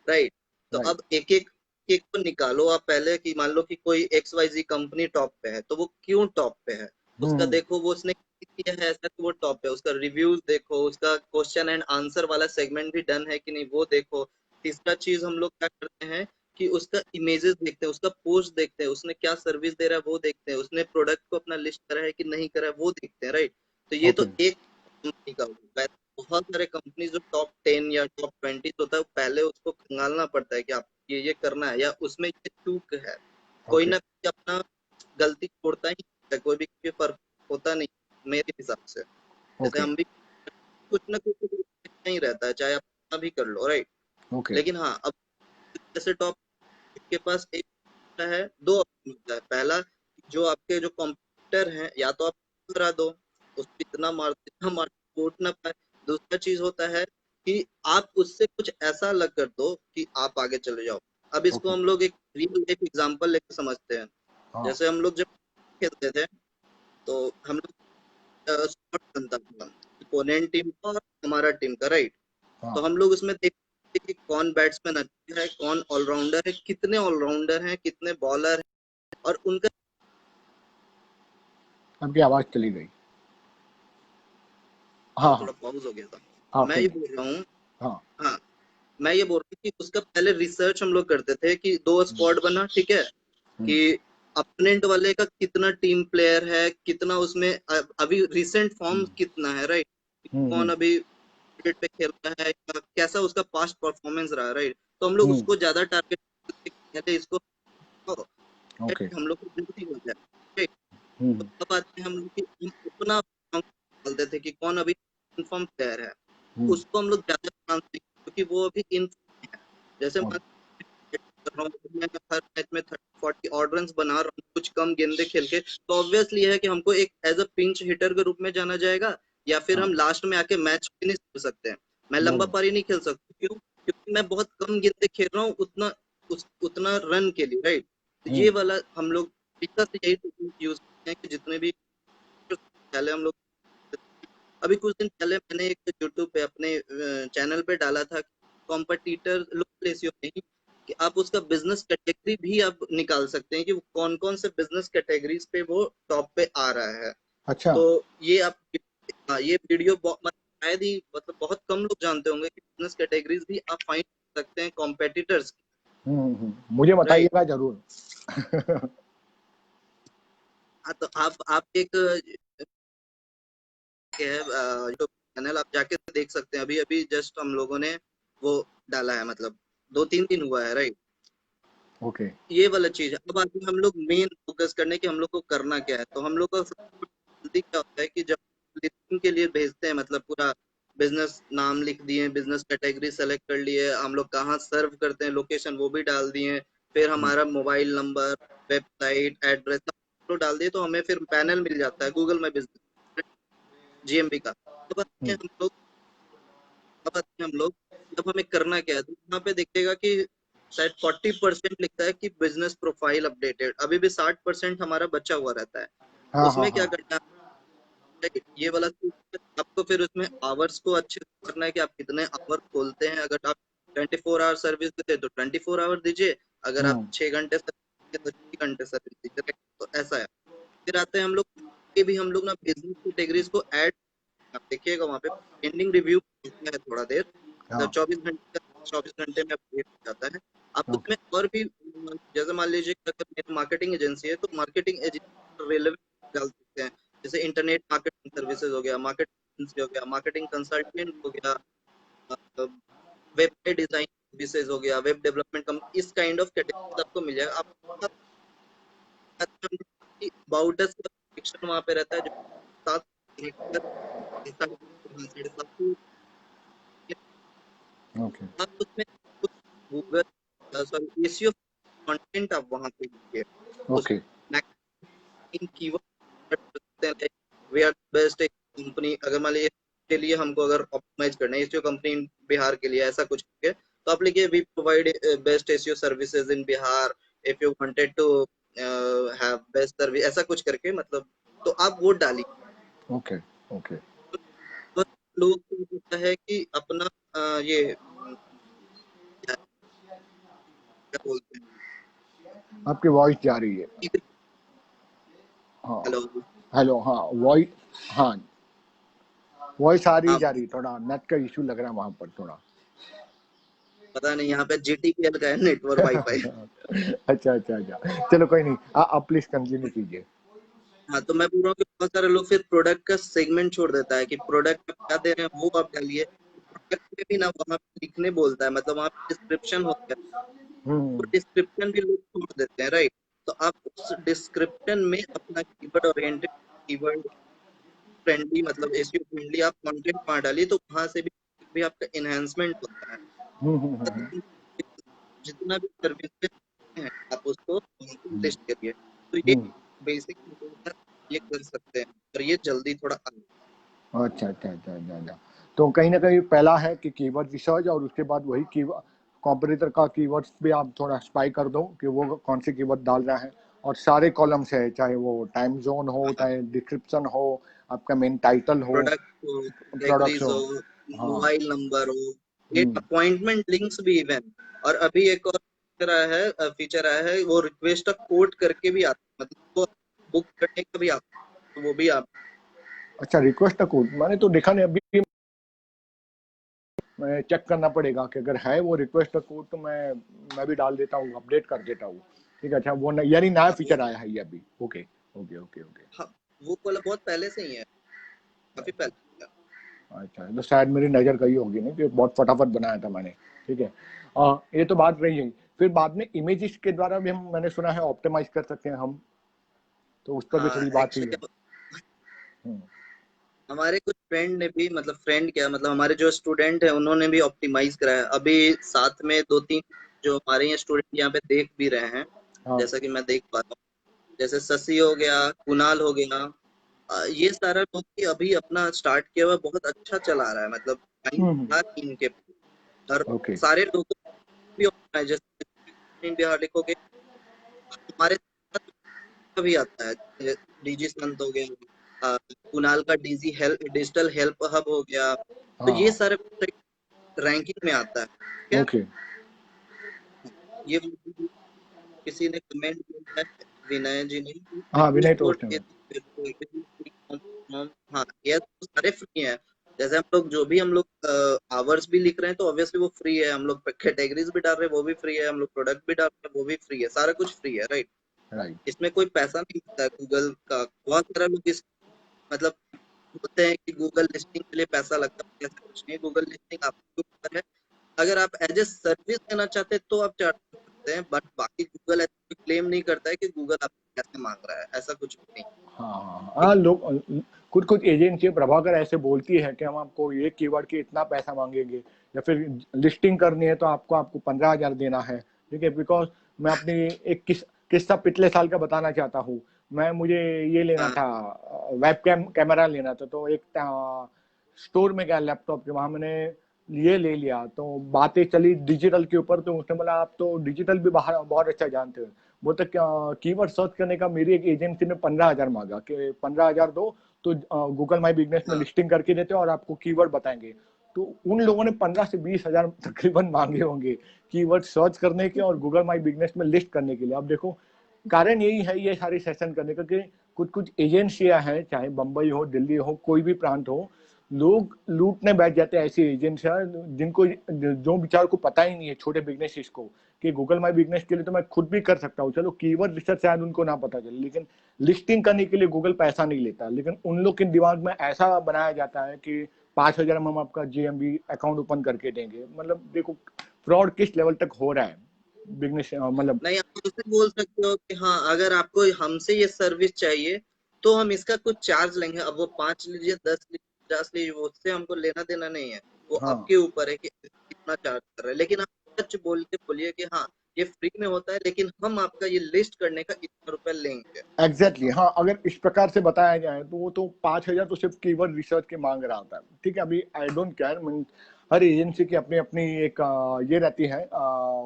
राइट। तो राइट। अब एक एक एक को निकालो आप पहले, कि मान लो कि कोई एक्स वाई जी कंपनी टॉप पे है, तो वो क्यों टॉप पे है, उसका हम्म। देखो वो उसने किया है ऐसा कि वो टॉप पे है, उसका रिव्यूज देखो, उसका क्वेश्चन एंड आंसर वाला सेगमेंट भी डन है कि नहीं वो देखो। तीसरा चीज हम लोग क्या करते हैं कि उसका इमेजेस देखते हैं, उसका पोस्ट देखते हैं, उसने क्या सर्विस दे रहा है वो देखते हैं, उसने प्रोडक्ट को अपना लिस्ट करा है कि नहीं करा है वो देखते हैं, राइट। तो ये तो ओके। एक कंपनी का हुआ। बहुत सारे कंपनी जो टॉप 10 या टॉप 20 होता है, पहले उसको खंगालना पड़ता है कि आप ये करना है, या उसमें ये चूक है। कोई ओके। ना कोई अपना गलती छोड़ता ही है, कोई भी कोई फर्क होता नहीं मेरे हिसाब से। जैसे ओके। हम भी कुछ ना कुछ तो नहीं रहता है, चाहे आप कितना भी कर लो, राइट। ओके। लेकिन हाँ, अब जैसे टॉप के पास एक होता है, दो ऑप्शन होता है। पहला, जो आपके जो कॉम्पिटिटर हैं, या तो आप करा दो, उसको इतना मार कोट ना पाए। दूसरा चीज होता है कि आप उससे कुछ ऐसा अलग कर दो कि आप आगे चले जाओ। अब इसको ओके। हम लोग एक रियल लाइफ एग्जांपल लेकर समझते हैं। हाँ। जैसे हम लोग जब खेलते थे, तो हम लोग स्क्वाड बनता था, ओपोनेंट टीम का और हमारा टीम का, राइट। तो हाँ। हम लोग उसमें देखते थे कि कौन बैट्समैन अच्छा है, कौन ऑलराउंडर है, कितने ऑलराउंडर हैं, कितने बॉलर हैं, और उनका आपकी आवाज चली गई। हाँ, थोड़ा हाँ। पॉज हो गया था। हाँ, मैं फिर ये नहीं। बोल रहा हूँ, हाँ। हाँ, मैं ये बोल रहा हूँ कि उसका पहले रिसर्च हम लोग करते थे कि दो स्क्वाड बना, ठीक है, हम्म। कि अपोनेंट वाले का कितना टीम प्लेयर है, कितना उसमें अभी रिसेंट फॉर्म हम्म। कितना है, राइट। कौन हम्म। अभी क्रिकेट पे खेल रहा है, या कैसा उसका पास्ट परफॉर्मेंस रहा, राइट। तो हम लोग हम्म। उसको ज्यादा टारगेट करते कहते इसको हटाओ, ओके। हम लोग को जल्दी हो जाए, राइट। तो हम्म। अब आते हैं हम लोग कि हम अपना डालते थे कि कौन अभी इन्फॉर्म प्लेयर है, हम्म। उसको हम लोग ज्यादा चांस देंगे क्योंकि वो अभी इन है। जैसे और। मान कर रहा हूँ, मैं हर मैच में 30-40 ऑड रन बना रहा हूँ कुछ कम गेंदे खेल के, तो ऑब्वियसली है कि हमको एक एज अ पिंच हिटर के रूप में जाना जाएगा, या फिर हाँ। हम लास्ट में आके मैच फिनिश कर सकते हैं। मैं लंबा हम्म। पारी नहीं खेल सकता, क्यों? क्योंकि मैं बहुत कम गेंदे खेल रहा हूँ, उतना उतना रन के लिए, राइट। तो ये वाला हम लोग हमेशा से यही टेक्निक यूज करते हैं कि जितने भी पहले हम लोग, अभी कुछ दिन पहले मैंने एक यूट्यूब पे अपने चैनल पे डाला था, कॉम्पिटिटर लोकल एसईओ नहीं, कि आप उसका बिजनेस कैटेगरी भी आप निकाल सकते हैं कि वो कौन कौन से बिजनेस कैटेगरीज पे वो टॉप पे आ रहा है। अच्छा। तो ये आप, हाँ, ये वीडियो शायद ही मतलब बहुत कम लोग जानते होंगे कि बिजनेस कैटेगरीज भी आप फाइंड कर सकते हैं कॉम्पिटिटर्स की, मुझे राइट। बताइएगा जरूर। हाँ, तो आप एक यूट्यूब चैनल आप जाके देख सकते हैं, अभी अभी जस्ट हम लोगों ने वो डाला है, मतलब 2-3 दिन हुआ है, राइट। ओके। ये वाला चीज है। अब आगे हम लोग मेन फोकस करने की, हम लोग को करना क्या है, तो हम लोग का जल्दी क्या होता है कि जब लिस्टिंग के लिए भेजते हैं, मतलब पूरा बिजनेस नाम लिख दिए, बिजनेस कैटेगरी सेलेक्ट कर लिए, हम लोग कहाँ सर्व करते हैं लोकेशन वो भी डाल दिए, फिर हमारा मोबाइल नंबर, वेबसाइट एड्रेस सब डाल दिए, तो हमें फिर पैनल मिल जाता है गूगल में बिजनेस जीएमबी का। अब आते हैं हम लोग अब आते हैं हम लोग जब हमें करना क्या है, तो यहाँ पे देखिएगा कि शायद 40% लिखता है कि बिजनेस प्रोफाइल अपडेटेड, अभी भी 60% हमारा बचा हुआ रहता है। हाँ हाँ उसमें क्या हाँ। करना है, ये वाला आपको फिर उसमें आवर्स को अच्छे से करना है कि आप कितने आवर खोलते हैं। अगर आप 24 आवर सर्विस देते हैं तो 24 आवर दीजिए, अगर आप हम्म 6 घंटे सर्विस देते हैं तो 6 घंटे सर्विस दीजिए, तो ऐसा है। फिर आते हैं हम लोग, ये भी हम लोग ना बिजनेस कैटेगरीज को ऐड, आप देखिएगा वहाँ पे पेंडिंग रिव्यू है थोड़ा देर, मतलब हाँ। 24 घंटे में अपडेट हो जाता है। आप ओके। उसमें और भी, जैसे मान लीजिए कि अगर मेरी मार्केटिंग एजेंसी है, तो मार्केटिंग एजेंसी रेलेवेंट डाल सकते हैं, जैसे इंटरनेट मार्केटिंग सर्विसेज हो गया, मार्केटिंग हो गया, मार्केटिंग कंसल्टेंट हो गया, वेबसाइट डिजाइन सर्विसेज हो गया, वेब डेवलपमेंट, इस काइंड ऑफ कैटेगरी आपको मिल जाएगा। आप अबाउट अस सेक्शन वहाँ पे रहता है, जो 7 ओके। आप उसमें कुछ गूगल, सॉरी, एसईओ कंटेंट आप वहां पे लिखिए, उस ओके। मैक्सिमम कीवर्ड सकते हैं, like we are best company, अगर मान लीजिए के लिए हमको अगर ऑप्टिमाइज करना है एसईओ कंपनी इन बिहार के लिए, ऐसा कुछ है, तो आप लिखिए we provide best SEO services in Bihar, if you wanted to have best service, ऐसा कुछ करके, मतलब तो आप वो डालिए। ओके। ओके। तो लोग को होता है कि अपना ये क्या क्या बोलते हैं, आपकी वॉइस जा रही है। हाँ। Hello, hello. हाँ वॉइस। हाँ वॉइस आ रही हाँ, जा रही, थोड़ा नेट का इशू लग रहा है वहां पर थोड़ा। पता नहीं यहाँ पे जीटीपीएल का है नेटवर्क वाईफाई। अच्छा अच्छा अच्छा, चलो कोई नहीं, आप प्लीज कंटिन्यू कीजिए। हाँ, तो मैं बोल रहा हूँ कि बहुत सारे लोग फिर प्रोडक्ट का सेगमेंट छोड़ देता है कि प्रोडक्ट आप क्या दे रहे हैं वो आप डालिए। प्रोडक्ट में भी ना वहाँ पे लिखने बोलता है, मतलब वहाँ पे डिस्क्रिप्शन होता है, वो हम्म डिस्क्रिप्शन भी लोग छोड़ देते हैं, राइट। तो आप उस डिस्क्रिप्शन में अपना कीवर्ड ओरिएंटेड, कीवर्ड फ्रेंडली, मतलब एसईओ फ्रेंडली आप कंटेंट वहाँ डालिए, तो वहाँ से भी आपका इनहेंसमेंट होता है। हम्म। जितना भी सर्विस है आप उसको हम्म, लिस्ट करिए, तो ये हम्म। बेसिक ये कर सकते हैं, और ये जल्दी थोड़ा अच्छा अच्छा अच्छा अच्छा अच्छा। तो कहीं ना कहीं पहला है कि कीवर्ड रिसर्च, और उसके बाद वही कीवर्ड कॉम्पिटिटर का कीवर्ड्स भी आप थोड़ा स्पाई कर दो कि वो कौन से कीवर्ड डाल रहा है, और सारे कॉलम्स है, चाहे वो टाइम जोन हो, हाँ, चाहे डिस्क्रिप्शन हो, आपका मेन टाइटल हो, प्रोडक्ट हो, प्रोडक्ट्स कैटेगरीज हो। हो, हाँ। मोबाइल नंबर हो, ये हम्म। अपॉइंटमेंट लिंक्स भी इवन, और अभी एक और फीचर आया है, वो रिक्वेस्ट कोड करके भी आता है, मतलब वो बुक करने का भी आता है, तो वो भी आप, अच्छा, रिक्वेस्ट कोड मैंने तो देखा नहीं अभी, मैं चेक करना पड़ेगा कि अगर है वो रिक्वेस्ट कोड तो मैं भी डाल देता हूँ, अपडेट कर देता हूँ। ठीक है। अच्छा, वो यानी नया हाँ, वो, फीचर आया है ये अभी। Okay okay okay okay. हाँ, वो वाला बहुत पहले से ही है, काफी पहले। अच्छा, तो शायद मेरी नज़र गई होगी नहीं, कि बहुत फटाफट बनाया था मैंने। ठीक है। ये तो बात रही है। फिर बाद में इमेजेस के द्वारा भी हम, मैंने सुना है, ऑप्टिमाइज कर सकते हैं हम, तो उस पर भी हाँ, थोड़ी बात हुई है। एक्चुअली हम्म, हमारे कुछ फ्रेंड ने भी, मतलब फ्रेंड क्या, मतलब हमारे जो स्टूडेंट है उन्होंने भी ऑप्टिमाइज कराया, अभी साथ में 2-3 जो हमारे यहाँ स्टूडेंट यहाँ पे देख भी रहे हैं, हाँ। जैसा कि मैं देख पा रहा हूँ, जैसे शशि हो गया, कुणाल हो गया, ये सारा लोग भी अभी अपना स्टार्ट किया हुआ, बहुत अच्छा चला रहा है, मतलब टाइम हम्म। था इनके, और ओके। सारे लोगों को भी optimize, जैसे इन बिहार लिखोगे हमारे साथ का भी आता है, जैसे डीजी संत हो गया, कुणाल का DG help digital help hub हो गया, तो ये हाँ। सारे रैंकिंग में आता है, ठीक है। ओके। ये किसी ने कमेंट किया है, विनय जी ने, हाँ, प्लीज विनय कोट टोस्ट है। हाँ ये तो सारे फ्री हैं। जैसे हम लोग आवर्स भी लिख रहे हैं तो ऑब्वियसली वो फ्री है, हम लोग कैटेगरीज भी डाल रहे हैं वो भी फ्री है, हम लोग प्रोडक्ट भी डाल रहे हैं वो भी फ्री है, सारा कुछ फ्री है, राइट। राइट। इसमें कोई पैसा नहीं लगता है गूगल का। बहुत सारे लोग इस मतलब बोलते हैं कि गूगल लिस्टिंग के लिए पैसा लगता है, ऐसा कुछ नहीं है, गूगल लिस्टिंग आपके ऊपर है। अगर आप एज ए सर्विस देना चाहते हैं तो आप चार्ज कर सकते हैं, बट बाकी गूगल ऐसा क्लेम नहीं करता है कि गूगल आपसे पैसे मांग रहा है, ऐसा कुछ भी नहीं, हाँ हाँ ठीक हाँ, लोग कुछ कुछ एजेंसी प्रभाकर ऐसे बोलती है कि हम आपको ये कीवर्ड के इतना पैसा मांगेंगे, या फिर लिस्टिंग करनी है तो आपको आपको 15,000 देना है। ठीक है, बिकॉज मैं अपनी एक किस्सा पिछले साल का बताना चाहता हूँ। मुझे ये है। लेना हाँ था, वेब कैमरा लेना था, तो एक स्टोर में गया लैपटॉप के, वहां मैंने ये ले लिया, तो बातें चली डिजिटल के ऊपर, तो उसने बोला आप तो डिजिटल भी बाहर बहुत अच्छा जानते हो। वो तो कीवर्ड सर्च करने का मेरी एक एजेंसी ने 15,000 मांगा कि 15,000 दो तो गूगल माई बिजनेस में हाँ लिस्टिंग करके देते और आपको कीवर्ड बताएंगे। तो उन लोगों ने 15 से 20 हजार तकरीबन मांगे होंगे कीवर्ड सर्च करने के और गूगल माई बिजनेस में लिस्ट करने के लिए। अब देखो, कारण यही है ये सारी सेशन करने का कि कुछ कुछ एजेंसियां हैं, चाहे बंबई हो, दिल्ली हो, कोई भी प्रांत हो, लोग लूटने बैठ जाते हैं। ऐसी एजेंसियां जिनको जो बेचार को पता ही नहीं है, छोटे बिजनेस को, कि गूगल माई बिजनेस के लिए तो मैं खुद भी कर सकता हूँ, चलो कीवर्ड रिसर्च शायद उनको ना पता चले, लेकिन लिस्टिंग करने के लिए गूगल पैसा नहीं लेता। लेकिन उन लोग के दिमाग में ऐसा बनाया जाता है कि 5,000 में हम आपका जीएमबी अकाउंट ओपन करके देंगे। मतलब देखो फ्रॉड किस लेवल तक हो रहा है बिजनेस, मतलब। नहीं, आप उससे बोल सकते हो कि हाँ अगर आपको हमसे ये सर्विस चाहिए तो हम इसका कुछ चार्ज लेंगे। अब वो 5 लीजिए, 10 लीजिए, 50 लीजिए, वो उससे हमको लेना देना नहीं है, वो हाँ आपके ऊपर है कि कितना चार्ज कर रहे हैं। लेकिन आप सच बोल के बोलिए कि हाँ ये फ्री में होता है लेकिन हम आपका ये लिस्ट करने का इतना रुपया लेंगे। एग्जैक्टली exactly, हाँ, अगर इस प्रकार से बताया जाए तो वो तो 5,000 तो सिर्फ कीवर्ड रिसर्च के मांग रहा होता है। ठीक है, अभी I don't care, mean her agency की अपनी अपनी एक ये रहती है,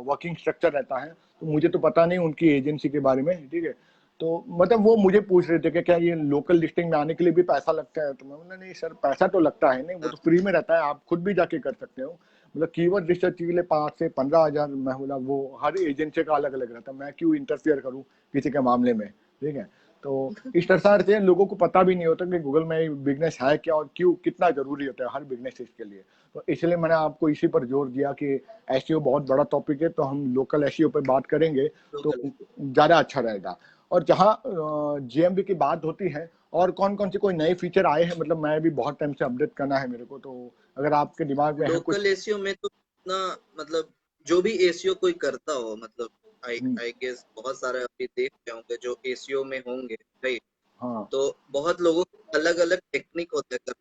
वर्किंग स्ट्रक्चर रहता है, तो मुझे तो पता नहीं उनकी एजेंसी के बारे में। ठीक है, तो मतलब वो मुझे पूछ रहे थे कि क्या ये लोकल लिस्टिंग में आने के लिए भी पैसा लगता है, तो मैं बोला नहीं सर, पैसा तो लगता है नहीं, वो हाँ, तो फ्री में रहता है, आप खुद भी जाके कर सकते हो। मतलब कीवर्ड रिसर्च के लिए 5 से 15 हजार, मैं बोला वो हर एजेंसी का अलग अलग रहता है, मैं क्यों इंटरफियर करूँ किसी के मामले में। ठीक है, तो इस प्रकार से लोगों को पता भी नहीं होता कि गूगल में बिजनेस है क्या और क्यों कितना जरूरी होता है हर बिजनेस के लिए। तो इसलिए मैंने आपको इसी पर जोर दिया कि एसईओ बहुत बड़ा टॉपिक है, तो हम लोकल एसईओ पर बात करेंगे तो लोकल। ज़्यादा अच्छा रहेगा। और जहाँ जीएमबी की बात होती है, और कौन कौन से कोई नए फीचर आए हैं, मतलब मैं भी बहुत टाइम से अपडेट करना है मेरे को, तो अगर आपके दिमाग में है लोकल कुछ। एसीओ में तो इतना मतलब जो भी एसीओ कोई करता हो, मतलब आई हम्म, आई गेस बहुत सारे अभी देख रहे होंगे जो एसीओ में होंगे, राइट। हाँ तो बहुत लोगों के अलग अलग टेक्निक होते हैं,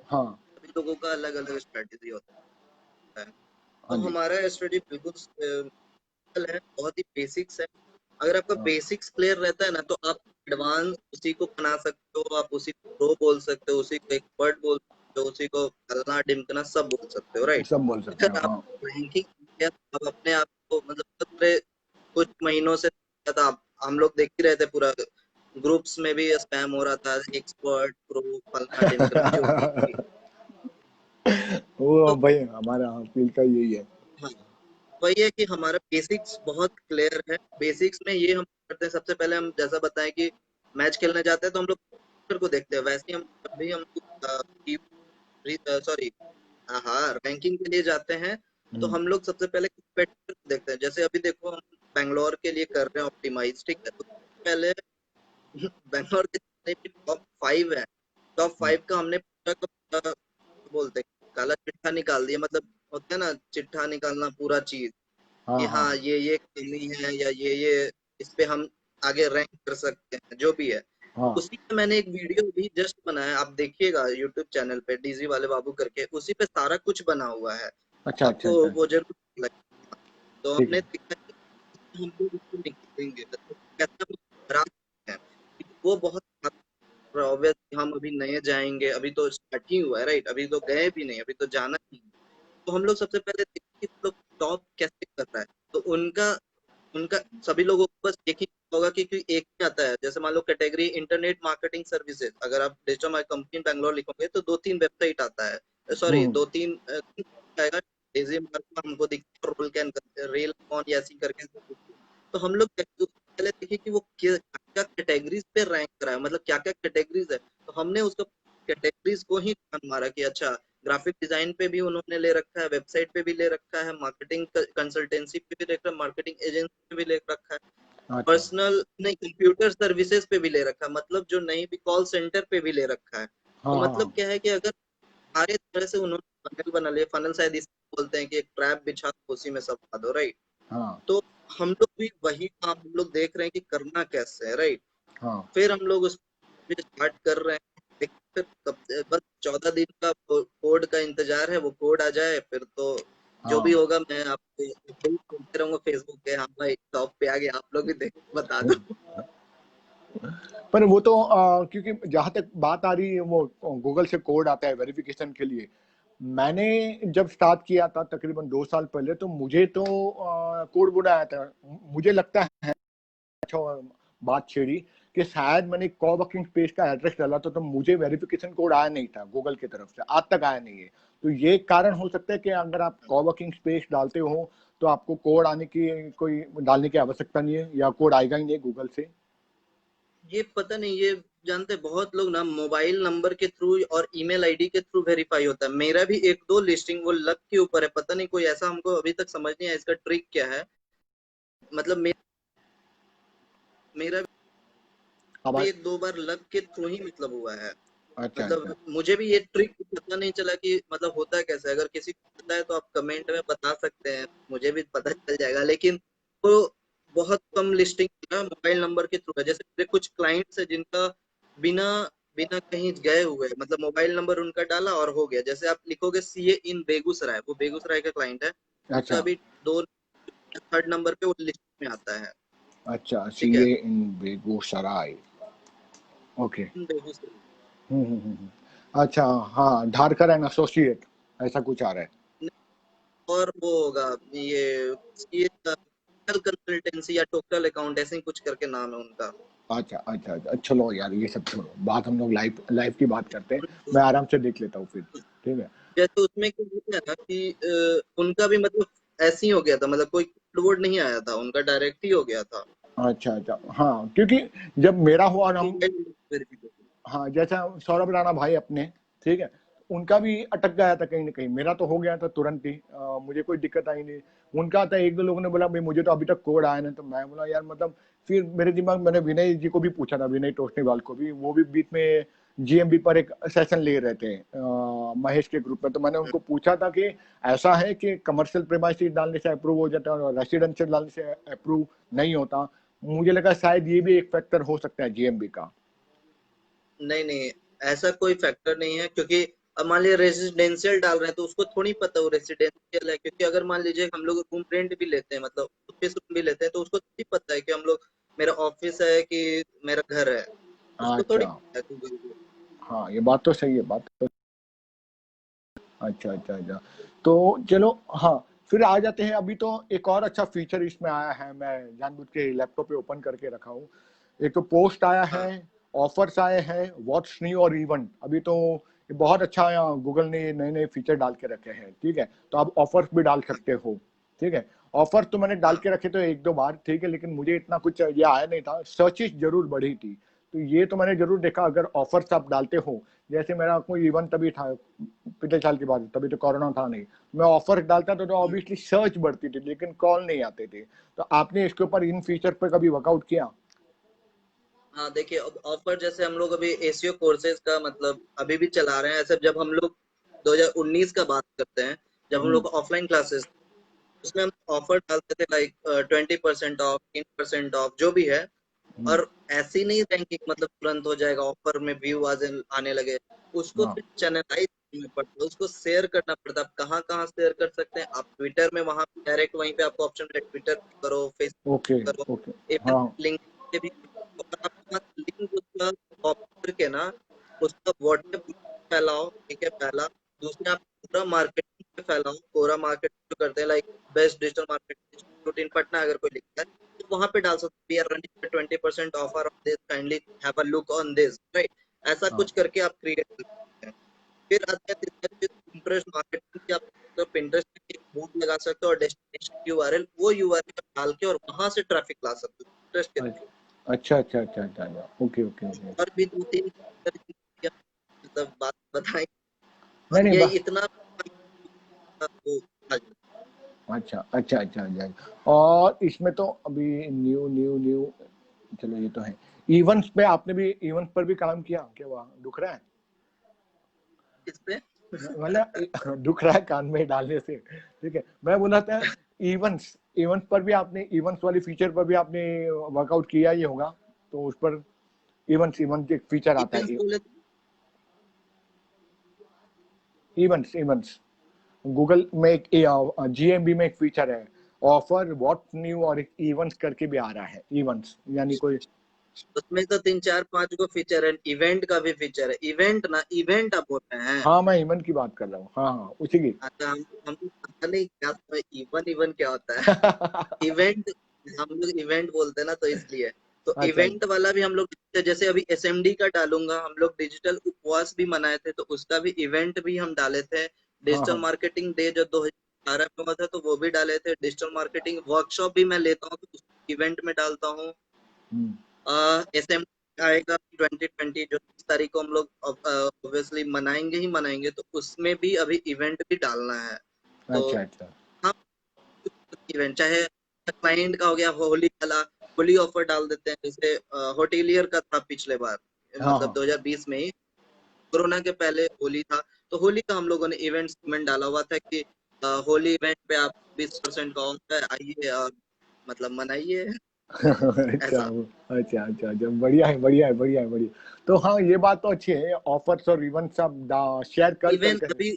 हाँ सभी लोगों का अलग अलग स्ट्रेटेजी होता है। हाँ तो जी। हमारा स्ट्रेटेजी बिल्कुल simple है, बहुत ही बेसिक्स है। अगर आपका हाँ बेसिक्स क्लियर रहता है ना तो आप एडवांस उसी को बना सकते हो, आप उसी को प्रो बोल सकते हो, उसी को एक्सपर्ट बोल सकते हो, उसी को फलना ढिमकना सब बोल सकते हो, राइट। सब बोल सकते अगर हैं, आप हाँ। रैंकिंग आप अपने आप को मतलब पिछले कुछ महीनों से था, आप हम लोग देख ही रहे थे पूरा ग्रुप्स में भी स्पैम हो रहा था, एक्सपर्ट प्रो फलना ढिमकना जो भी। वो तो भाई हमारा फील्ड का यही है। हाँ, वही है कि हमारा बेसिक्स बहुत क्लियर है। बेसिक्स में ये हम करते हैं, सबसे पहले हम जैसा बताएं कि मैच खेलने जाते हैं तो हम लोग competitor को देखते हैं, वैसे ही हम अभी हम सॉरी हाँ रैंकिंग के लिए जाते हैं तो हम्म, हम लोग सबसे पहले competitor को देखते हैं। जैसे अभी देखो हम बैंगलोर के लिए कर रहे हैं ऑप्टिमाइज, ठीक है, तो पहले बैंगलोर के जितने भी टॉप 5 है, टॉप 5 का हमने पूरा का पूरा बोलते हैं काला चिट्ठा निकाल दिया, मतलब होता है ना चिट्ठा निकालना पूरा चीज हाँ कि हाँ हाँ ये कमी है या ये इस पे हम आगे रैंक कर सकते हैं जो भी है। हाँ। उसी पे मैंने एक वीडियो भी जस्ट बनाया, आप देखिएगा यूट्यूब चैनल पे डीजी वाले बाबू करके, उसी पे सारा कुछ बना हुआ है, अच्छा अच्छा आपको अच्छा। वो जरूर लगेगा। तो ठीक हमने है। देखा कि हम लोग उसको निकालेंगे तो कैसे हम हरा सकते हैं, क्योंकि वो बहुत ऑब्वियस हम अभी नए जाएंगे, अभी तो स्टार्ट ही हुआ है, राइट, अभी तो गए भी नहीं, अभी तो जाना ही है। तो हम लोग सबसे पहले देखते हैं टॉप कैसे कर रहा है। तो उनका उनका सभी लोगों को बस एक ही होगा कि एक ही आता है। जैसे मान लो कैटेगरी इंटरनेट मार्केटिंग सर्विसेज, अगर आप डिजिटल मार्केटिंग कंपनी बैंगलोर लिखोगे तो 2-3 वेबसाइट आता है, सॉरी हम्म 2-3 आएगा। डेजी मार्क हमको दिखता है, रोल कैन रेल कौन ऐसी करके। तो हम लोग पहले देखे कि वो क्या क्या कैटेगरीज पे रैंक करा है, मतलब क्या क्या कैटेगरीज है। तो हमने उसको कैटेगरीज को ही कान मारा कि अच्छा, ग्राफिक डिजाइन पे भी उन्होंने ले रखा है, वेबसाइट पे भी ले रखा है, मार्केटिंग कंसल्टेंसी पे भी ले रखा है, मार्केटिंग एजेंसी पे भी ले रखा है, अच्छा पर्सनल नहीं कंप्यूटर सर्विसेज पे भी ले रखा है, मतलब जो नहीं भी कॉल सेंटर पे भी ले रखा है। तो हाँ मतलब हाँ क्या है कि अगर सारे तरह से उन्होंने फनल बना लिया, फनल शायद इसको बोलते हैं कि एक ट्रैप बिछा दो, उसी में सब डाल दो, राइट। हाँ तो हम लोग भी वही काम हम लोग देख रहे हैं कि करना कैसे है, राइट। हाँ फिर हम लोग उस स्टार्ट कर रहे हैं। फिर बस 14 दिन का कोड का इंतजार है, वो कोड आ जाए फिर तो जो भी हाँ होगा मैं आपको अपडेट करते रहूंगा फेसबुक पे, हाँ भाई टॉप पे आ गया, आप लोग भी देख बता दो। पर वो तो क्योंकि जहाँ तक बात आ रही है वो गूगल से कोड आता है वेरिफिकेशन के लिए। मैंने जब स्टार्ट किया था तकरीबन 2 साल पहले, तो मुझे तो कोड वोड आया था। मुझे लगता है अच्छा बात छेड़ी कि शायद मैंने कोवर्किंग स्पेस का एड्रेस डाला था, तो मुझे वेरिफिकेशन कोड आया नहीं था गूगल की तरफ से, आज तक आया नहीं है। तो ये कारण हो सकता है कि अगर आप कोवर्किंग स्पेस डालते हो तो आपको कोड आने की कोई डालने की आवश्यकता नहीं है, या कोड आएगा ही नहीं गूगल से। ये पता नहीं, ये जानते बहुत लोग ना मोबाइल नंबर के थ्रू और ईमेल आईडी के थ्रू वेरीफाई होता है। मेरा भी एक दो लिस्टिंग वो लक के ऊपर है, पता नहीं कोई ऐसा, हमको अभी तक समझ नहीं आया इसका ट्रिक क्या है। मतलब मेरा भी आवाज। 1-2 बार लक के थ्रू ही मतलब हुआ है। अच्छा अच्छा। मतलब मुझे भी ये ट्रिक पता नहीं चला कि मतलब होता कैसे। अगर किसी को पता है तो आप कमेंट में बता सकते हैं, मुझे भी पता चल जाएगा। लेकिन वो बहुत कम लिस्टिंग ना मोबाइल नंबर के थ्रू है। जैसे मेरे कुछ क्लाइंट्स है जिनका बिना बिना कहीं गए हुए, मतलब मोबाइल नंबर उनका डाला और हो गया। जैसे आप लिखोगे सीए इन बेगूसराय, वो बेगूसराय का क्लाइंट है, उसका अच्छा अभी 2 3 नंबर पे वो लिस्ट में आता है। अच्छा। ठीक है, सीए इन बेगूसराय। ओके। बेगूसराय। अच्छा। हाँ, ढारकर एंड एसोसिएट, ऐसा कुछ आ रहा है। और वो होगा ये कंसल्टेंसी या टोटल अकाउंट ऐसे ही कुछ करके नाम है उनका। अच्छा अच्छा अच्छा, चलो यार ये सब छोड़ो, बात हम लोग लाइव लाइव की बात करते हैं। मैं आराम से देख लेता हूँ फिर। ठीक है। जैसे उसमें क्या होता है ना कि उनका भी मतलब ऐसे ही हो गया था, मतलब कोई कोड नहीं आया था उनका, डायरेक्ट ही हो गया था। अच्छा अच्छा। हाँ, क्योंकि जब मेरा हुआ ना, हम मोबाइल वेरिफिकेशन। हाँ जैसा सौरभ राणा भाई अपने, ठीक है, उनका भी अटक गया था कहीं ना कहीं। मेरा तो हो गया था तुरंत ही, मुझे कोई दिक्कत आई नहीं। उनका था, एक दो लोगों ने बोला भाई मुझे तो अभी तक कोड आया नहीं, तो मैं बोला यार मतलब, फिर मेरे दिमाग, मैंने विनय जी को भी पूछा था, विनय टोस्नीवाल को भी, वो भी बीच में जीएमबी पर एक सेशन ले रहे थे महेश के ग्रुप में। तो मैंने उनको पूछा था कि ऐसा है कि कमर्शियल प्रेमाइसिस डालने से अप्रूव हो जाता है और रेसिडेंशियल डालने से अप्रूव नहीं होता। मुझे लगा शायद ये भी एक फैक्टर हो सकता है जीएमबी का। नहीं नहीं, ऐसा कोई फैक्टर नहीं है, क्योंकि अब मान लीजिए रेजिडेंशियल डाल रहे हैं तो उसको थोड़ी पता वो रेजिडेंशियल है। क्योंकि अगर मान लीजिए हम लोग रूम रेंट भी लेते हैं, मतलब ऑफिस रूम भी लेते हैं, तो उसको थोड़ी पता है कि हम लोग मेरा ऑफिस है कि मेरा घर है, उसको थोड़ी अच्छा। पता है गूगल को। हाँ, ये बात तो सही है, बात तो। अच्छा अच्छा अच्छा। तो चलो, हाँ, फिर आ जाते हैं। अभी तो एक और अच्छा फीचर इसमें आया है, मैं जानबूझ के लैपटॉप पे ओपन करके रखा हूँ। एक तो पोस्ट आया है, हाँ ऑफर्स आए हैं, व्हाट्स न्यू और इवेंट। अभी तो ये बहुत अच्छा गूगल ने नए नए फीचर डाल के रखे हैं। ठीक है, तो आप ऑफर्स भी डाल सकते हो। ठीक है, ऑफर तो मैंने डाल हाँ के रखे तो एक दो बार, ठीक है, लेकिन मुझे इतना कुछ ये आया नहीं था। सर्चिस जरूर बढ़ी थी, तो ये तो मैंने जरूर देखा। अगर ऑफर्स आप डालते हो, जैसे मेरा कोई इवेंट तभी था पिछले साल की बात है, तभी तो कोरोना था नहीं, मैं ऑफर डालता था तो ऑब्वियसली सर्च बढ़ती थी, लेकिन कॉल नहीं आते थे। तो आपने इसके ऊपर इन फीचर पर कभी वर्कआउट किया? हाँ, देखिए अब ऑफर जैसे हम लोग अभी एसीओ कोर्सेज का मतलब अभी भी चला रहे हैं। ऐसे जब हम लोग 2019 का बात करते हैं, जब हम हम्म लोग ऑफलाइन क्लासेस, उसमें हम ऑफर डालते थे लाइक 20% ऑफ, 10% ऑफ, जो भी है। हम्म। और ऐसी नहीं रैंकिंग मतलब तुरंत हो जाएगा, ऑफर में व्यू आने लगे। उसको हाँ। फिर चैनलाइज करना पड़ता है, उसको शेयर करना पड़ता है। आप कहाँ कहाँ शेयर कर सकते हैं, आप ट्विटर में, वहां डायरेक्ट वहीं पे आपको ऑप्शन है, ट्विटर करो, फेसबुक ओके करो, ओके। इवन हाँ। लिंक पे भी। और आप लिंक उसका कॉपी करके ना उसका व्हाट्सएप फैलाओ, ठीक है, पहला। दूसरा, आप पूरा मार्केटिंग फैलाओ, कोरा मार्केट जो करते हैं, like best digital marketing institute in Patna अगर कोई लिखता है तो वहां पे डाल सकते, we are running 20% offer on this, kindly have a look on this, right. ऐसा हाँ कुछ करके आप क्रिएट कर सकते हैं। फिर आता है तीसरा चीज, पिंटरेस्ट मार्केटिंग की। आप तो पिंटरेस्ट पे एक बोर्ड लगा सकते हो और डेस्टिनेशन यूआरएल, वो यूआरएल डाल के और वहां से ट्रैफिक ला सकते हो पिंटरेस्ट के थ्रू। अच्छा अच्छा अच्छा अच्छा अच्छा, ओके ओके ओके। और भी दो तीन मतलब बात बताएं, नहीं और नहीं ये बस। इतना वो अच्छा अच्छा अच्छा अच्छा। और इसमें तो अभी न्यू न्यू न्यू, चलो ये तो है। इवेंट्स पे आपने भी, इवेंट्स पर भी काम किया क्या? वहाँ दुख रहा है? इस पे मतलब दुख रहा है कान में डालने से, ठीक है। मैं बोला था इवेंट्स, इवेंट्स पर भी आपने, इवेंट्स वाली फीचर पर भी आपने वर्कआउट किया ही होगा, तो उस पर इवेंट्स, इवेंट एक फीचर आता इवेंट्स है, बोले इवेंट्स इवेंट्स गूगल में एक, जीएमबी में एक फीचर है, ऑफर व्हाट न्यू, और एक इवेंट्स करके भी आ रहा है, इवेंट्स यानी कोई। उसमें तो तीन चार पांच गो फीचर है, इवेंट का भी फीचर है, इवेंट ना इवेंट आप बोल रहे हैं। हाँ मैं इवेंट की बात कर रहा हूँ, हाँ हाँ उसी की। अच्छा, हम पता नहीं क्या समझ इवन इवन क्या होता है। इवेंट, हम लोग इवेंट बोलते हैं ना, तो इसलिए तो अच्छा इवेंट वाला भी हम लोग, जैसे अभी एसएमडी का डालूंगा, हम लोग डिजिटल उपवास भी मनाए थे तो उसका भी इवेंट भी हम डाले थे। हाँ डिजिटल हाँ। मार्केटिंग डे जो 2018 में हुआ था तो वो भी डाले थे। डिजिटल मार्केटिंग वर्कशॉप भी मैं लेता हूँ तो इवेंट में डालता हूँ। हम्म, एसएमडी आएगा 2020 जो 30 तारीख को हम लोग ऑब्वियसली मनाएंगे ही मनाएंगे, तो उसमें भी अभी इवेंट भी डालना है। तो अच्छा अच्छा। हाँ, इवेंट चाहे क्लाइंट का हो गया, होली वाला होली ऑफर डाल देते हैं, जैसे होटेलियर का था पिछले बार, हाँ मतलब हाँ 2020 में ही, कोरोना के पहले होली था, तो होली का हम लोगों ने इवेंट सेगमेंट डाला हुआ था कि होली इवेंट पे आप 20% का ऑफ है, आइए और मतलब मनाइए। अच्छा ऐसा अच्छा अच्छा अच्छा, बढ़िया है बढ़िया है बढ़िया है बढ़िया। तो हाँ ये बात तो अच्छी है, ऑफर्स और इवेंट्स आप शेयर कर इवेंट। करके। अभी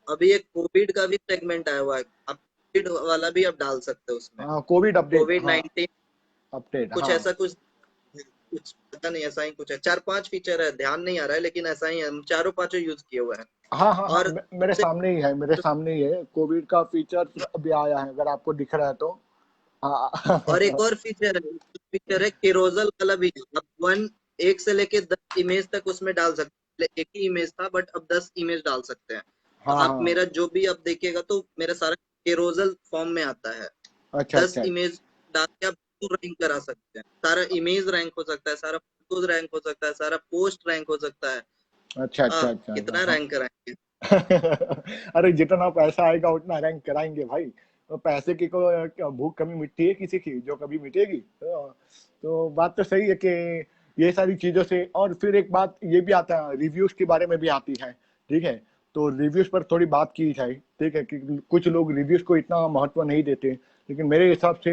अभी एक कोविड का भी सेगमेंट आया हुआ है, आप कोविड वाला भी आप डाल सकते हो उसमें। हाँ कोविड अपडेट, कोविड हाँ 19 अपडेट, कुछ हाँ ऐसा कुछ पता नहीं, ऐसा ही कुछ है, चार पांच फीचर है, ध्यान नहीं आ रहा है, लेकिन ऐसा ही है, हम चारों पांचों यूज किए हुए हैं। हाँ हाँ हाँ और मेरे सबसे सामने ही है, मेरे सामने ही है, कोविड का फीचर अभी आया है, अगर आपको दिख रहा है तो। और एक हाँ और फीचर है केरोजल वाला भी। आप वन एक से लेके 10 इमेज तक उसमें डाल सकते हैं। पहले एक ही इमेज था बट अब 10 इमेज डाल सकते हैं। तो हाँ आप हाँ। मेरा जो भी आप देखिएगा तो मेरा सारा केरोजल फॉर्म में आता है। अच्छा दस अच्छा इमेज डाल के आप रैंक करा सकते हैं, सारा इमेज रैंक हो सकता है, सारा फोटोज रैंक हो सकता है, सारा पोस्ट रैंक हो सकता है। अच्छा अच्छा अच्छा अच्छा, कितना हाँ। रैंक कराएंगे। अरे जितना पैसा आएगा उतना रैंक कराएंगे भाई, तो पैसे की को भूख कमी मिटती है किसी की, जो कभी मिटेगी। तो बात तो सही है कि ये सारी चीजों से, और फिर एक बात ये भी आता है, रिव्यूज के बारे में भी आती है, ठीक है। तो रिव्यूज पर थोड़ी बात की जाए, ठीक है, कि कुछ लोग रिव्यूज को इतना महत्व नहीं देते, लेकिन मेरे हिसाब से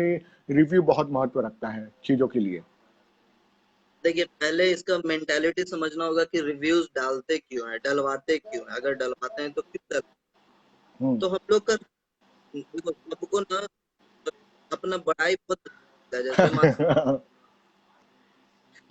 रिव्यू बहुत महत्व रखता है चीजों के लिए। देखिए, पहले इसका मेंटालिटी समझना होगा कि रिव्यूज डालते क्यों है, डलवाते क्यों है, अगर डलवाते हैं तो क्यों डल। हम्म। तो हम लोग का देखो, सबको ना अपना बड़ाई बहुत लगता है, जैसे मान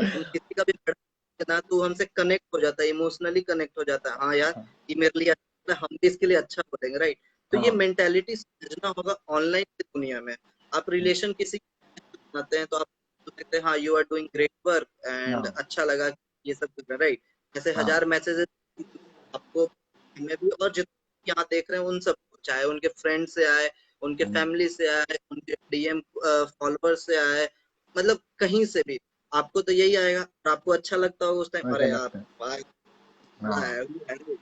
हम किसी का भी बड़ाई ना, तो हमसे कनेक्ट हो जाता है, इमोशनली कनेक्ट हो जाता है, हाँ यार ये मेरे लिए अच्छा है, हम भी इसके लिए अच्छा बोलेंगे, राइट। तो ये हाँ मेंटालिटी समझना होगा ऑनलाइन की दुनिया में। आप रिलेशन किसी के साथ बनाते हैं तो आप कहते हैं हाँ you are doing great work and हाँ अच्छा लगा ये सब कर रहे हैं, राइट। ऐसे हाँ। 1000 मैसेजेस आपको में भी, और जितने यहाँ देख रहे हैं उन सबको, चाहे उनके फ्रेंड से आए, उनके हम्म, फैमिली से आए, उनके डीएम फॉलोअर से आए, मतलब कहीं से भी आपको तो यही आएगा और आपको अच्छा लगता होगा उस टाइम, ऐसा अरे यार लगता है। वाह, बड़ा हाँ है वो है वो।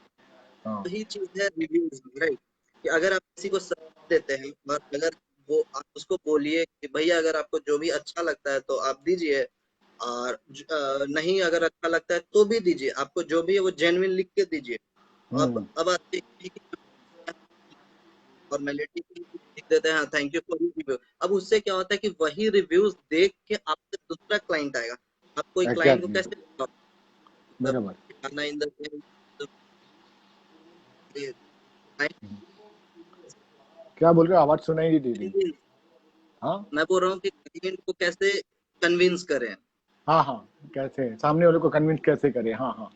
हाँ। वही चीज है रिव्यूज, राइट। कि अगर आप किसी को सलाह देते हैं और अगर वो आप उसको बोलिए कि भैया अगर आपको जो भी अच्छा लगता है तो आप दीजिए, और नहीं अगर अच्छा लगता है तो भी दीजिए, आपको जो भी है वो जेन्युइन लिख के दीजिए। हम्म। अब आते हैं कि फॉर्मेलिटी लिख देते हैं, हाँ थैंक यू फॉर रिव्यू। अब उससे क्या होता है कि वही रिव्यूज देख के आपसे दूसरा क्लाइंट आएगा। आप कोई क्लाइंट को एग्जैक्टली। कैसे मतलब बराबर। आना इन द क्या बोल रहे हो, आवाज सुनाई नहीं दे रही। हाँ मैं बोल रहा हूँ कि क्लाइंट को कैसे कन्विंस करें। हाँ हाँ, कैसे सामने वाले को कन्विंस कैसे करें, हाँ हाँ।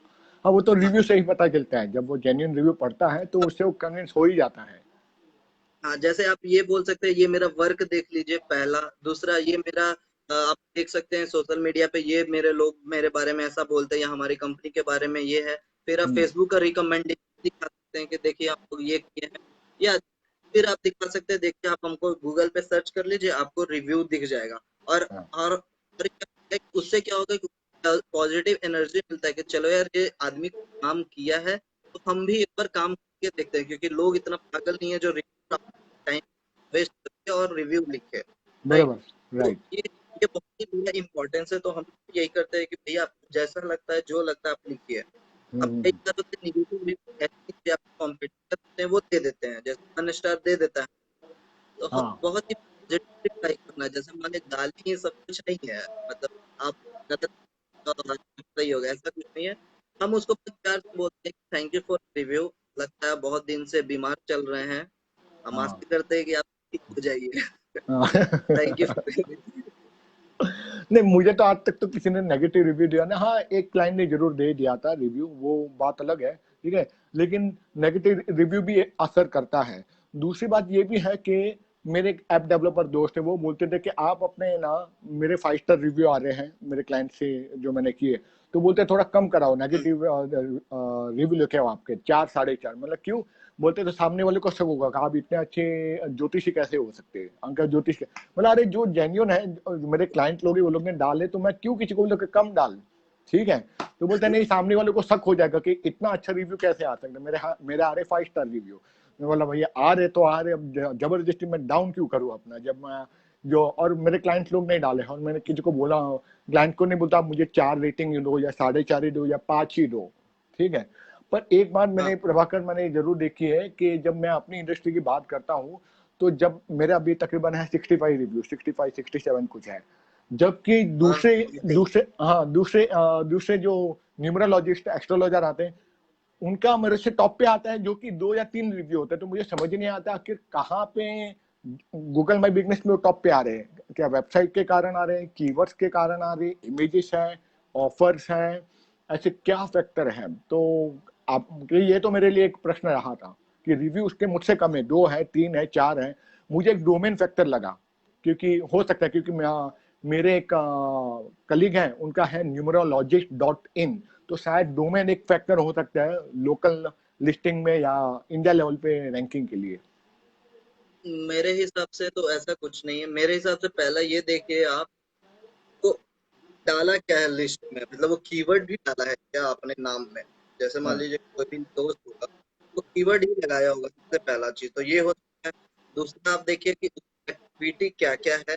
हाँ, वो तो रिव्यू से ही पता चलता है, जब वो जेन्युइन रिव्यू पढ़ता है तो उससे वो कन्विंस हो ही जाता है। हाँ, जैसे आप ये बोल सकते हैं, ये मेरा वर्क देख लीजिए पहला। दूसरा, ये मेरा आप देख सकते हैं सोशल मीडिया पे, ये मेरे लोग मेरे बारे में ऐसा बोलते हैं या हमारी कंपनी के बारे में ये है। फिर आप हम्म। फेसबुक का रिकमेंडेशन दिखा सकते हैं कि देखिए आप लोग ये किए हैं। या फिर आप दिखा सकते हैं, देखिए आप हमको गूगल पे सर्च कर लीजिए, आपको रिव्यू दिख जाएगा। और हाँ। उससे क्या होगा कि पॉजिटिव एनर्जी मिलता है कि चलो यार, ये आदमी काम किया है तो हम भी एक बार काम करके देखते हैं, क्योंकि लोग इतना पागल नहीं है जो टाइम वेस्ट करके और रिव्यू लिखे। राइट। बराबर। तो राइट। ये बहुत ही बड़ा इम्पोर्टेंस है। तो हम यही करते हैं कि भैया आपको जैसा लगता है, जो लगता है आप लिखिए। अब कई हम्म। बार होते हैं नेगेटिव रिव्यू ऐसे कि आप कॉम्पिटिटर करते हैं वो दे देते हैं, जैसे 1 स्टार दे देता है। तो हम हाँ। बहुत ही पॉजिटिव ट्राई करना है, जैसे मान लीजिए गाली ये सब कुछ नहीं है, मतलब आप गलत सही होगा ऐसा कुछ नहीं है। हम उसको बस प्यार से बोलते हैं कि थैंक यू फॉर रिव्यू, लगता है बहुत दिन से बीमार चल रहे हैं, हम हाँ। आशा करते हैं कि आप ठीक हो जाइए। थैंक यू हाँ। फॉर नहीं, मुझे तो आज तक तो किसी ने नेगेटिव रिव्यू दिया ना। हाँ, एक क्लाइंट ने जरूर दे दिया था रिव्यू, वो बात अलग है, ठीक है। लेकिन नेगेटिव रिव्यू भी असर करता है। दूसरी बात ये भी है कि मेरे एक ऐप डेवलपर दोस्त है, वो बोलते थे कि आप अपने ना, मेरे 5 स्टार रिव्यू आ रहे हैं मेरे क्लाइंट से जो मैंने किए, तो बोलते थोड़ा कम कराओ नेगेटिव रिव्यू लेके आओ आपके 4 साढ़े 4। मतलब क्यों? बोलते तो सामने वाले को शक होगा कि आप इतने अच्छे ज्योतिषी कैसे हो सकते हैं, अंकल ज्योतिष। मतलब अरे जो जेन्युइन है, मेरे क्लाइंट लोग वो लोग ने डाले, तो मैं क्यों किसी को बोलूं कि कम डाल, ठीक है। तो बोलते हैं नहीं, सामने वाले को शक हो जाएगा कि इतना अच्छा रिव्यू कैसे आ सकता है, मेरे आ रहे 5 स्टार रिव्यू। मैं बोला भैया आ रहे तो आ रहे, अब जबरदस्ती मैं डाउन क्यों करूँ अपना, जब मैं जो, और मेरे क्लाइंट लोग नहीं डाले, और मैंने किसी को बोला, क्लाइंट को नहीं बोलता मुझे 4 रेटिंग दो या 4.5 ही दो या 5 ही दो, ठीक है। पर एक बात हाँ मैंने प्रभाकर मैंने जरूर देखी है कि जब मैं अपनी इंडस्ट्री की बात करता हूँ, तो जब मेरा अभी तकरीबन है 65 रिव्यू, 65 67 कुछ है, जबकि हाँ दूसरे सही। दूसरे हाँ दूसरे दूसरे जो न्यूमरोलॉजिस्ट एस्ट्रोलॉजर आते हैं, उनका मेरे से टॉप पे आता है जो कि 2 या 3 रिव्यू होते हैं। तो मुझे समझ नहीं आता आखिर कहाँ पे गूगल माई बिजनेस में वो टॉप पे आ रहे हैं। क्या वेबसाइट के कारण आ रहे हैं, कीवर्ड्स के कारण आ रहे हैं, इमेजेस हैं, ऑफर्स हैं, ऐसे क्या फैक्टर हैं? तो आप, ये तो मेरे लिए एक प्रश्न रहा था कि रिव्यू उसके मुझसे कम है, 2 है 3 है 4 है। मुझे एक डोमेन फैक्टर लगा, क्योंकि हो सकता है, क्योंकि मेरे एक कलीग हैं, उनका है numerologist.in, तो शायद डोमेन एक फैक्टर हो सकता है लोकल लिस्टिंग में या इंडिया लेवल पे रैंकिंग के लिए। मेरे हिसाब से तो ऐसा कुछ नहीं है। मेरे हिसाब से पहला ये देखिए आप को डाला क्या है लिस्ट में, मतलब वो कीवर्ड भी डाला है क्या आपने नाम में। जैसे मान हाँ। लीजिए कोई भी दोस्त होगा, वो कीवर्ड ही लगाया होगा, सबसे पहला चीज तो ये होता है। दूसरा आप देखिए कि एक्टिविटी क्या क्या है।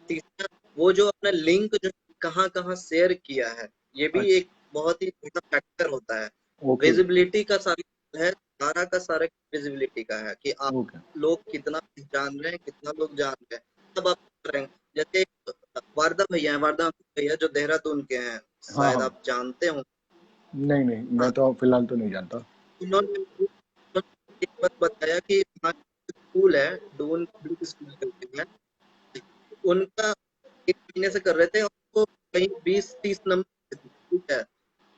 तीसरा, वो जो अपना लिंक जो कहाँ कहाँ शेयर किया है, ये भी अच्छा। एक बहुत ही बड़ा फैक्टर होता है। ओके। विजिबिलिटी का सारा है, सारा का सारा विजिबिलिटी का है कि आप ओके। लोग कितना जान रहे हैं, कितना लोग जान रहे हैं, तब आप करेंगे। जैसे एक वारदा भैया हैं, वारदा भैया जो देहरादून के हैं, हाँ शायद हाँ। आप जानते हो। नहीं नहीं, मैं हाँ, तो फिलहाल तो नहीं जानता। उन्होंने एक बात बताया कि हमारा स्कूल है, डून पब्लिक स्कूल करके है, उनका 1 महीने से कर रहे थे और वो कहीं 20-30 नंबर, ठीक है,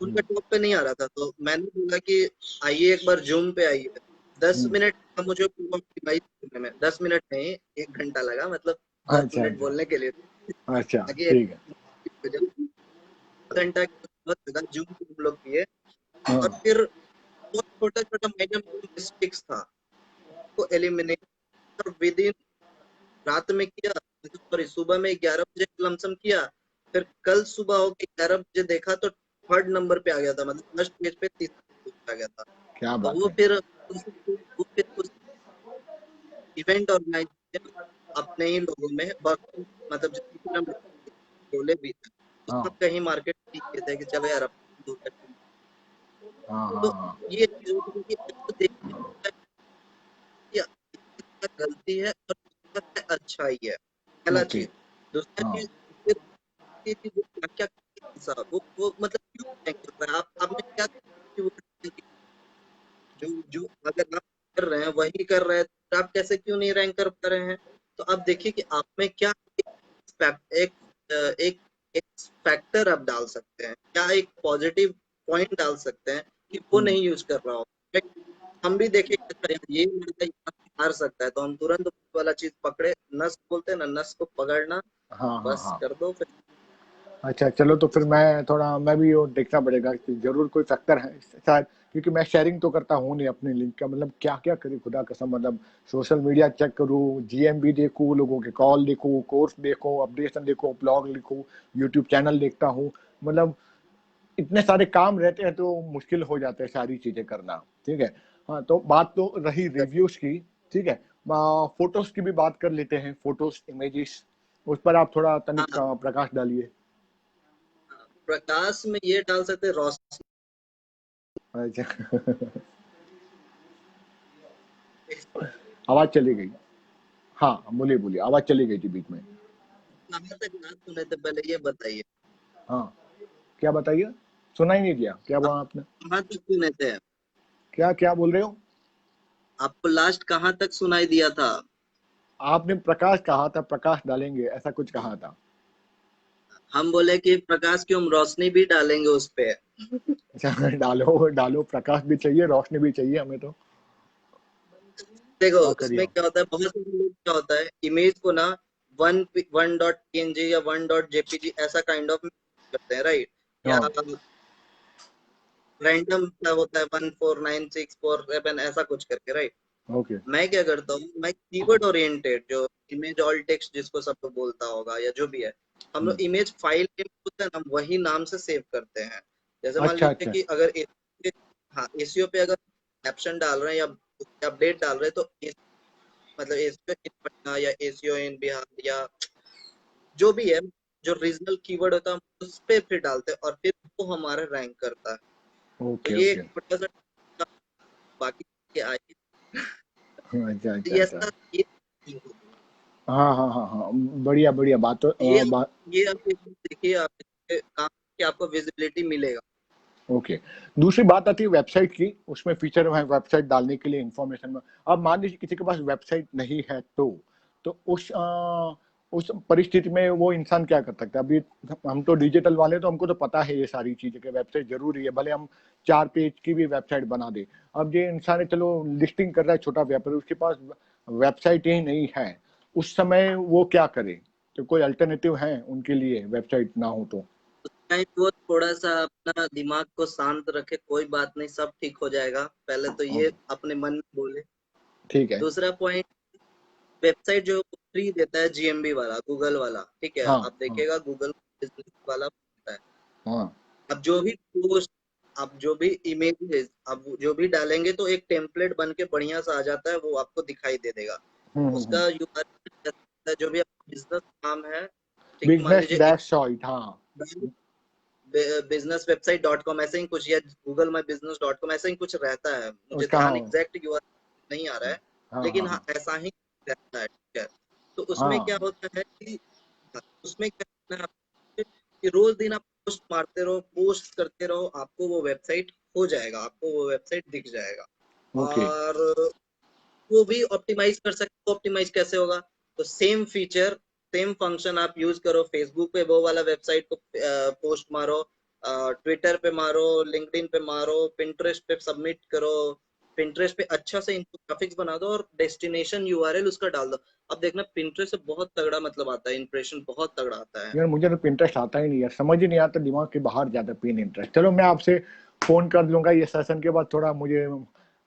उनका टॉप पे नहीं आ रहा था। तो मैंने बोला कि आइए एक बार जूम पे आइए। 10 मिनट का मुझे पूरा ऑप्टिमाइज करने में, 10 मिनट नहीं 1 घंटा लगा, मतलब दस अच्छा मिनट अच्छा। बोलने के लिए। अच्छा, आगे ठीक है। 1 घंटा लगा, जूम पे हम लोग किए। और हाँ। फिर बहुत छोटा छोटा माइनर मिस्टेक्स था, को एलिमिनेट विद इन रात में किया, सॉरी सुबह में 11 बजे लमसम किया। फिर कल सुबह होके 11 बजे देखा तो थर्ड नंबर पे आ गया था, मतलब फर्स्ट पेज पे तीसरा पेज पे आ गया था। क्या तो बात वो है। फिर उस इवेंट ऑर्गेनाइज अपने ही लोगों में मतलब जितने भी हम बोले भी थे, हाँ उसमें कहीं मार्केट नहीं किए थे कि चलो यार अपन दो करते हैं। हाँ तो हाँ हाँ। ये चीज होती है कि आपको देखिए कि किसका गलती है और किसका है अच्छाई है, पहला ओके। चीज। दूसरा हाँ। चीज, ये चीज क्या क्या इंसान वो मतलब क्यों रैंक कर रहा है, आप आपने क्या कि वो जो जो अगर आप कर रहे हैं वही कर रहे हैं, तो आप कैसे क्यों नहीं रैंक कर पा रहे हैं। तो आप देखिए कि आप में क्या एक एक एक फैक्टर आप डाल सकते हैं, क्या एक पॉजिटिव पॉइंट डाल सकते हैं वो नहीं यूज कर रहा हो, हम भी देखें अच्छा यार ये लड़का यहाँ से हार सकता है, तो हम तुरंत वाला चीज पकड़े, नस बोलते हैं ना, नस को पकड़ना, हाँ हाँ बस हाँ। कर दो फिर। अच्छा चलो, तो फिर मैं भी वो देखना पड़ेगा कि जरूर कोई फैक्टर है शायद, क्योंकि मैं शेयरिंग तो करता हूँ नहीं अपने लिंक का, मतलब क्या क्या करूँ खुदा कसम, मतलब सोशल मीडिया चेक करूँ, जीएमबी देखूँ, लोगों के कॉल देखूँ, कोर्स देखो, अपडेशन देखो, ब्लॉग लिखूँ, यूट्यूब चैनल देखता हूँ, मतलब इतने सारे काम रहते हैं तो मुश्किल हो जाता है सारी चीजें करना। ठीक है। हाँ, तो बात तो रही रिव्यूज की। ठीक है। फोटोज की भी बात कर लेते हैं, फोटोज इमेजेस, उस पर आप थोड़ा तनिक हाँ, प्रकाश डालिए। प्रकाश में ये डाल सकते हैं, रोशनी अच्छा। आवाज चली गई। हाँ बोलिए बोलिए, आवाज चली गई थी बीच में। कहाँ तक बात सुने थे पहले ये बताइए। हाँ, क्या बताइए, सुना ही नहीं दिया, क्या आप बोला आपने? कहाँ तक सुने थे? क्या क्या बोल रहे हो? आपको लास्ट कहाँ तक सुनाई दिया था? आपने प्रकाश कहा था, प्रकाश डालेंगे ऐसा कुछ कहा था। हम बोले कि प्रकाश की हम रोशनी भी डालेंगे उस पे। अच्छा, डालो डालो, प्रकाश भी चाहिए, रोशनी भी चाहिए हमें तो। देखो क्या करिए उसमें हम। क्या होता है, बहुत सारे लोग क्या होता है, इमेज को ना वन वन डॉट पीएनजी या वन डॉट जेपीजी ऐसा काइंड ऑफ करते हैं, राइट? या हाँ। रैंडम सा होता है 149647 ऐसा कुछ करके, राइट? ओके। मैं क्या करता हूँ, मैं कीवर्ड ओरिएंटेड जो इमेज ऑल टेक्स्ट जिसको सब लोग बोलता होगा या जो भी है, हम लोग इमेज फाइल नेम होता है ना वही नाम से सेव करते हैं। जैसे मान अच्छा लीजिए अच्छा। कि अगर हाँ एसईओ पे अगर कैप्शन डाल रहे हैं या अपडेट डाल रहे हैं, तो मतलब एसईओ इन पटना या एसईओ इन बिहार या जो भी है, जो रीजनल कीवर्ड होता है हम उस पे फिर डालते हैं और फिर वो हमारा रैंक करता है। तो ओके ये ओके। एक छोटा सा, बाकी ये आगे अच्छा अच्छा ये अच्छा। ऐसा ये हाँ हाँ हाँ हाँ, बढ़िया बढ़िया बात तो ये ये आप देखिए, आप इसके काम की आपको विजिबिलिटी मिलेगा। ओके। दूसरी बात आती है वेबसाइट की, उसमें फीचर है वेबसाइट डालने के लिए इंफॉर्मेशन में। अब मान लीजिए किसी के पास वेबसाइट नहीं है तो उस परिस्थिति में वो इंसान क्या कर सकता है? अभी हम तो डिजिटल वाले, तो हमको तो पता है ये सारी चीजें कि वेबसाइट जरूरी है, भले हम 4 पेज की भी वेबसाइट बना दे। अब ये इंसान है, चलो लिस्टिंग कर रहा है, छोटा व्यापारी, उसके पास वेबसाइट ही नहीं है, उस समय वो क्या करे? तो कोई अल्टरनेटिव है उनके लिए वेबसाइट ना हो तो? टाइम वो थोड़ा सा अपना दिमाग को शांत रखे, कोई बात नहीं, सब ठीक हो जाएगा, पहले तो ये ओके। अपने मन में बोले। ठीक है। दूसरा पॉइंट, वेबसाइट जो फ्री देता है जीएमबी वाला, गूगल वाला, ठीक है, हाँ आप हाँ देखिएगा गूगल बिजनेस वाला देता है। हाँ। अब जो भी पोस्ट, आप जो भी इमेजेस आप जो भी डालेंगे तो एक टेम्पलेट बन के बढ़िया सा आ जाता है, वो आपको दिखाई दे देगा। हम्म। उसका यूआरएल जो भी आपका बिजनेस नाम है, ठीक मान बिजनेस लीजिए एक डैश शॉइट, हाँ। बिजनेस वेबसाइट डॉट कॉम ऐसे ही कुछ, या Google my business dot com ऐसे ही कुछ रहता है, मुझे उसका ध्यान हाँ एग्जैक्ट यूआरएल नहीं आ रहा है, हाँ लेकिन हाँ हाँ ऐसा ही रहता है, ठीक है। तो उसमें क्या हाँ। होता है कि उसमें क्या करना है आपको, कि रोज दिन आप पोस्ट मारते रहो, पोस्ट करते रहो, आपको वो वेबसाइट हो जाएगा, आपको वो वेबसाइट दिख जाएगा। ओके। और वो भी ऑप्टिमाइज कर सकते हो। ऑप्टिमाइज कैसे होगा? तो सेम फीचर, सेम फंक्शन आप यूज करो, फेसबुक पे वो वाला वेबसाइट को पोस्ट मारो, ट्विटर पे मारो, लिंक्डइन पे मारो, पिंटरेस्ट पे सबमिट करो, पिंटरेस्ट पे अच्छा से इन्फोग्राफिक्स बना दो और डेस्टिनेशन यूआरएल उसका डाल दो। अब देखना पिंटरेस्ट से बहुत तगड़ा मतलब आता है, इंप्रेशन बहुत तगड़ा आता है। यार मुझे तो इंटरेस्ट आता ही नहीं यार, समझ ही नहीं आता, दिमाग के बाहर जाता पिन इंटरेस्ट। चलो मैं आपसे फोन कर लूंगा ये सेशन के बाद, थोड़ा मुझे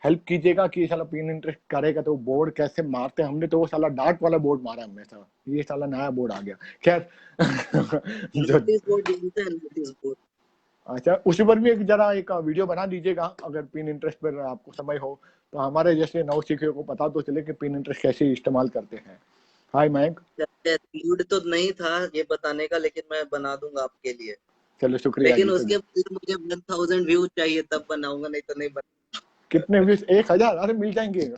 हेल्प कीजिएगा कि साला पिन इंटरेस्ट करेगा तो बोर्ड कैसे मारते हैं। हमने तो वो साला डार्ट वाला बोर्ड मारा है हमेशा, ये साला नया बोर्ड आ गया। खैर। जो नोटिस बोर्ड जानते हैं? नोटिस बोर्ड, अच्छा, उसी पर भी एक जरा एक वीडियो बना दीजिएगा अगर पिन इंटरेस्ट पर आपको समय हो, तो हमारे जैसे नौ सीखियों को पता तो चले कि पिन इंटरेस्ट कैसे इस्तेमाल करते हैं। हाय मैक। मूड तो नहीं था ये बताने का, लेकिन मैं बना दूंगा आपके लिए। चलो शुक्रिया लेकिन जी। उसके बाद मुझे 1000 व्यू चाहिए तब बनाऊंगा, नहीं तो नहीं बना। कितने व्यूज? 1,000? अरे मिल जाएंगे,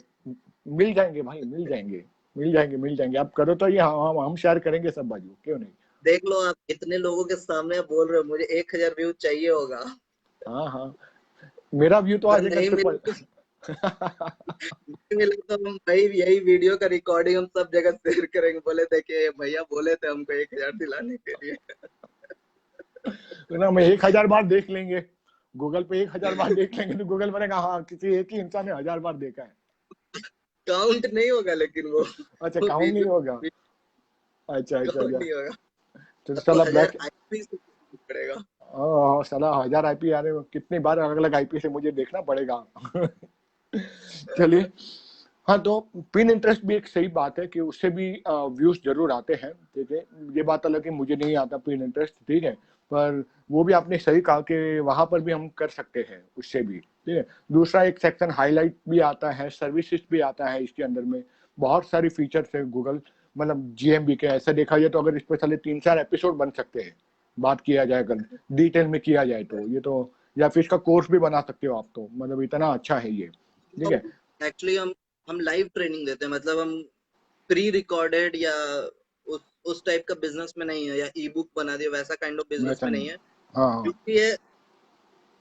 मिल जाएंगे भाई, मिल जाएंगे, मिल जाएंगे, मिल जाएंगे। आप करो तो ये हम शेयर करेंगे सब बाजू, क्यों नहीं। देख लो, आप इतने लोगों के सामने आप बोल रहे हो मुझे 1000 व्यू चाहिए होगा। हाँ हाँ, मेरा व्यू तो आ अगर जाएगा नहीं मिले ट्रिपल। तो, नहीं मिले तो हम भाई यही वीडियो का रिकॉर्डिंग हम सब जगह शेयर करेंगे, बोले देखिए भैया बोले थे हमको 1000 दिलाने के लिए। ना, मैं 1,000 बार देख लेंगे, गूगल पे 1000 बार देख लेंगे तो गूगल बनेगा हाँ किसी एक ही इंसान ने 1000 बार देखा है। काउंट नहीं होगा लेकिन अच्छा वो काउंट नहीं वीडियो होगा। अच्छा अच्छा काउंट अच्छा। नहीं होगा। तो आपको साला 1000 ब्लैक, आईपी से पड़ेगा। साला 1000 आईपी आ रहे हो, कितनी बार अलग अलग आईपी से मुझे देखना पड़ेगा। चलिए। हाँ तो पिन इंटरेस्ट भी एक सही बात है कि उससे भी व्यूज जरूर आते हैं, ठीक है। ये बात अलग है मुझे नहीं आता पिन इंटरेस्ट, ठीक है। पर वो भी आपने सही कहा कि वहां पर भी हम कर सकते हैं उससे भी, ठीक है। दूसरा एक सेक्शन हाईलाइट भी आता है, सर्विसेज भी आता है इसके अंदर में, बहुत सारी फीचर्स है गूगल, मतलब जीएमबी के ऐसा देखा जाए तो अगर इस पर साले 3-4 एपिसोड बन सकते हैं, बात किया जाए अगर डिटेल में किया जाए तो ये तो, या फिर इसका कोर्स भी बना सकते हो आप, तो मतलब इतना अच्छा है ये, ठीक है। एक्चुअली हम लाइव ट्रेनिंग देते हैं, मतलब हम प्री रिकॉर्डेड या उस टाइप का बिजनेस में नहीं है, या ई बुक बना दिया वैसा काइंड ऑफ बिजनेस वैसा में नहीं। नहीं है। हाँ जो हाँ। भी है,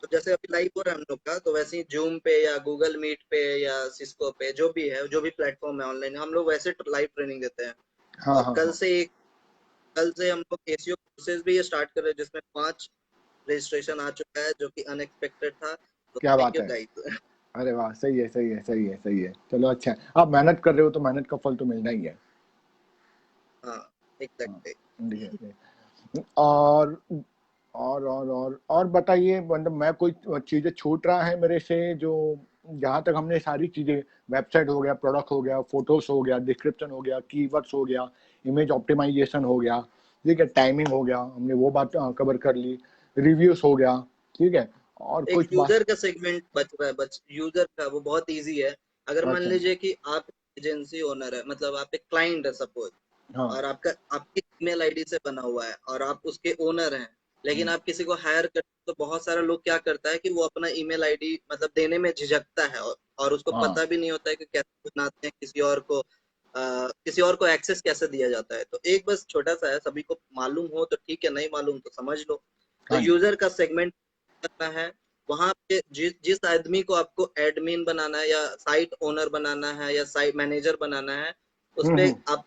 तो जैसे अभी लाइव हो रहा है हम लोग का, तो वैसे ही जूम पे या गूगल मीट पे या सिस्को पे जो भी है, जो भी प्लेटफॉर्म है ऑनलाइन, हम लोग वैसे लाइव ट्रेनिंग देते हैं। हाँ और हाँ हाँ। कल से हम लोग एसीओ कोर्सेज भी स्टार्ट कर रहे हैं, जिसमें 5 रजिस्ट्रेशन आ चुका है, जो कि अनएक्सपेक्टेड था, तो क्या थैंक बात यू है। गाइस। अरे वाह, सही है सही है सही है सही है, चलो अच्छा है, आप मेहनत कर रहे हो तो मेहनत का फल तो मिलना ही है। हाँ, हाँ, एग्जैक्टली। ठीक है, ठीक है। और बताइए, मतलब मैं कोई चीजें छूट रहा है मेरे से जो, जहां तक हमने सारी चीजें, वेबसाइट हो गया, प्रोडक्ट हो गया, फोटोज हो गया, डिस्क्रिप्शन हो गया, कीवर्ड्स हो गया, इमेज ऑप्टिमाइजेशन हो गया, ठीक है, टाइमिंग हो गया, हमने वो बात कवर कर ली, रिव्यूज हो गया, ठीक है, और एक कुछ बात। यूजर का सेगमेंट बच रहा है, बच यूजर का, वो बहुत इजी है। अगर मान अच्छा। लीजिए कि आप एजेंसी ओनर है, मतलब आप एक क्लाइंट है सपोज, हाँ। और आपका आपकी ईमेल आईडी से बना हुआ है और आप उसके ओनर हैं, लेकिन हम्म, आप किसी को हायर कर, तो बहुत सारे लोग क्या करता है कि वो अपना ईमेल आईडी मतलब देने में झिझकता है, और उसको हाँ पता भी नहीं होता है कि कैसे बनाते हैं, किसी और को एक्सेस कैसे दिया जाता है। तो एक बस छोटा सा है, सभी को मालूम हो तो ठीक है, नहीं मालूम तो समझ लो। तो हाँ जी। यूजर का सेगमेंट करना है, वहां पे जिस जिस आदमी को आपको एडमिन बनाना है, या साइट ओनर बनाना है, या साइट मैनेजर बनाना है, उस पे हम्म। आप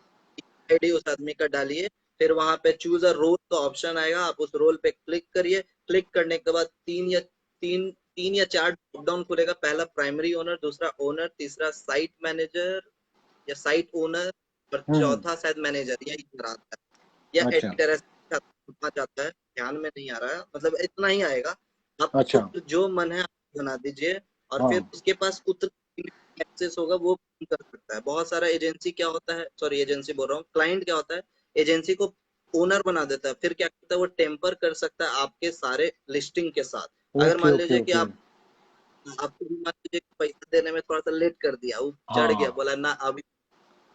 आईडी उस आदमी का डालिए। फिर वहां पे चूज अ रोल का ऑप्शन आएगा, आप उस रोल पे क्लिक करिए। क्लिक करने के बाद तीन या चार ड्रॉप डाउन खुलेगा, पहला प्राइमरी ओनर, दूसरा ओनर, तीसरा साइट मैनेजर या साइट ओनर, और हम्म। चौथा शायद मैनेजर या इधर आता है, या अच्छा एडिटर छपना चाहता है, ध्यान में नहीं आ रहा है, मतलब इतना ही आएगा। आपको अच्छा। फिर जो मन है आप बना दीजिए, और फिर हाँ। उसके पास उतना एक्सेस होगा, वो कर सकता है। बहुत सारा एजेंसी क्या होता है, सॉरी एजेंसी बोल रहा हूँ, क्लाइंट क्या होता है, एजेंसी को ओनर बना देता है, फिर क्या करता है वो टेम्पर कर सकता है आपके सारे लिस्टिंग के साथ। अगर ओके मान ओके लीजिए कि ओके। आपको भी मान लीजिए कि पैसा देने में थोड़ा सा लेट कर दिया, वो चढ़ गया, हाँ। बोला ना अभी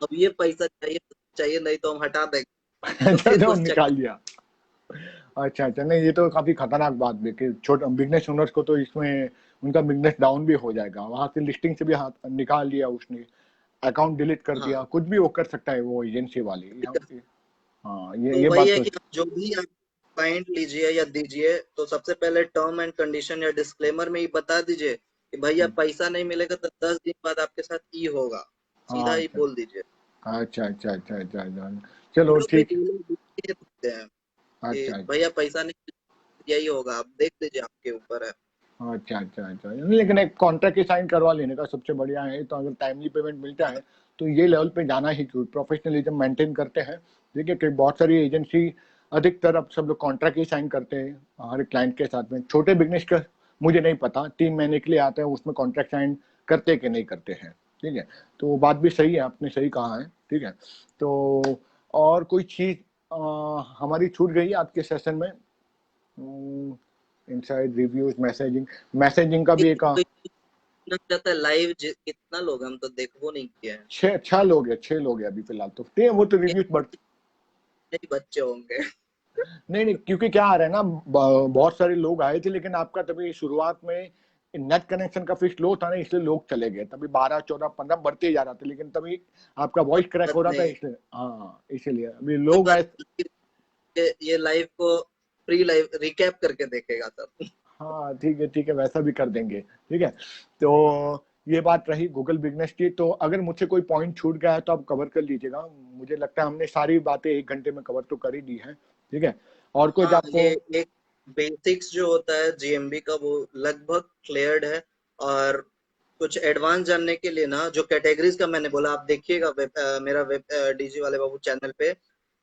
अब ये पैसा चाहिए, चाहिए नहीं तो हम हटा देंगे, तो अच्छा फिर तो उस चक्कर। निकाल दिया। अच्छा अच्छा, नहीं ये तो काफी खतरनाक बात भी कि छोटे बिजनेस ओनर्स को तो इसमें उनका बिजनेस डाउन भी हो जाएगा, वहां से लिस्टिंग से भी हाथ निकाल लिया उसने, अकाउंट डिलीट कर हाँ, दिया, कुछ भी वो कर सकता है वो एजेंसी वाले यहाँ पे। हाँ तो ये वही बात है तो। कि आप जो भी आप क्लाइंट लीजिए या दीजिए, तो सबसे पहले टर्म एंड कंडीशन या डिस्क्लेमर में ही बता दीजिए कि भैया पैसा नहीं मिलेगा तो 10 दिन बाद आपके साथ ई होगा, सीधा हाँ ही अच्छा बोल दीजिए। अच्छा अच्छा अच्छा अच्छा अच्छा। हम चलो लोग भी ठीक है। डीलर देते हैं कि अच्छा भैया पैसा नहीं मिलेगा, यही होगा, आप देख लीजिए, आपके ऊपर है। अच्छा अच्छा अच्छा, लेकिन एक कॉन्ट्रैक्ट ही साइन करवा लेने का सबसे बढ़िया है, तो अगर टाइमली पेमेंट मिलता है तो ये लेवल पे जाना ही चाहिए, प्रोफेशनलिज्म मेंटेन करते हैं। देखिए कि बहुत सारी एजेंसी, अधिकतर अब सब लोग कॉन्ट्रैक्ट ही साइन करते हैं हर क्लाइंट के साथ में, छोटे बिजनेस का मुझे नहीं पता, 3 महीने के लिए आता है उसमें कॉन्ट्रैक्ट साइन करते कि नहीं करते हैं, ठीक है। तो वो बात भी सही है, आपने सही कहा है, ठीक है। तो और कोई चीज हमारी छूट गई आज के सेशन में, इनसाइड रिव्यूज, मैसेजिंग, मैसेजिंग का भी एक इतना चाहता है लाइव, कितना लोग हम तो देखो नहीं किए हैं, 6 लोग हैं अभी फिलहाल तो, ठीक है, वो तो रिव्यूज बढ़। नहीं बच्चे होंगे। नहीं नहीं, क्योंकि क्या आ रहा है ना, बहुत सारे लोग आए थे लेकिन आपका तभी शुरुआत में नेट कनेक्शन काफी स्लो था ना, इसलिए लोग चले गए, तभी 12 14 15 बढ़ते ही जा रहा था, लेकिन तभी आपका कोई वॉइस क्रैक बात हो रहा था, नहीं, इसलिए हाँ इसीलिए अभी कोई लोग बात आए। नहीं, ये लाइव को प्री लाइव रिकैप करके देखेगा सब। हाँ ठीक है वैसा भी कर देंगे, ठीक है। तो ये बात रही गूगल बिजनेस की, तो अगर मुझसे कोई पॉइंट छूट गया है तो आप कवर कर लीजिएगा, मुझे लगता है हमने सारी बातें 1 घंटे में कवर तो कर ही दी है, ठीक है। और कुछ हाँ, आपको। एक बेसिक्स जो होता है जीएमबी का वो लगभग क्लियर्ड है। और कुछ एडवांस जानने के लिए ना, जो कैटेगरीज का मैंने बोला, आप देखिएगा मेरा वेब डीजी वाले बाबू चैनल पे,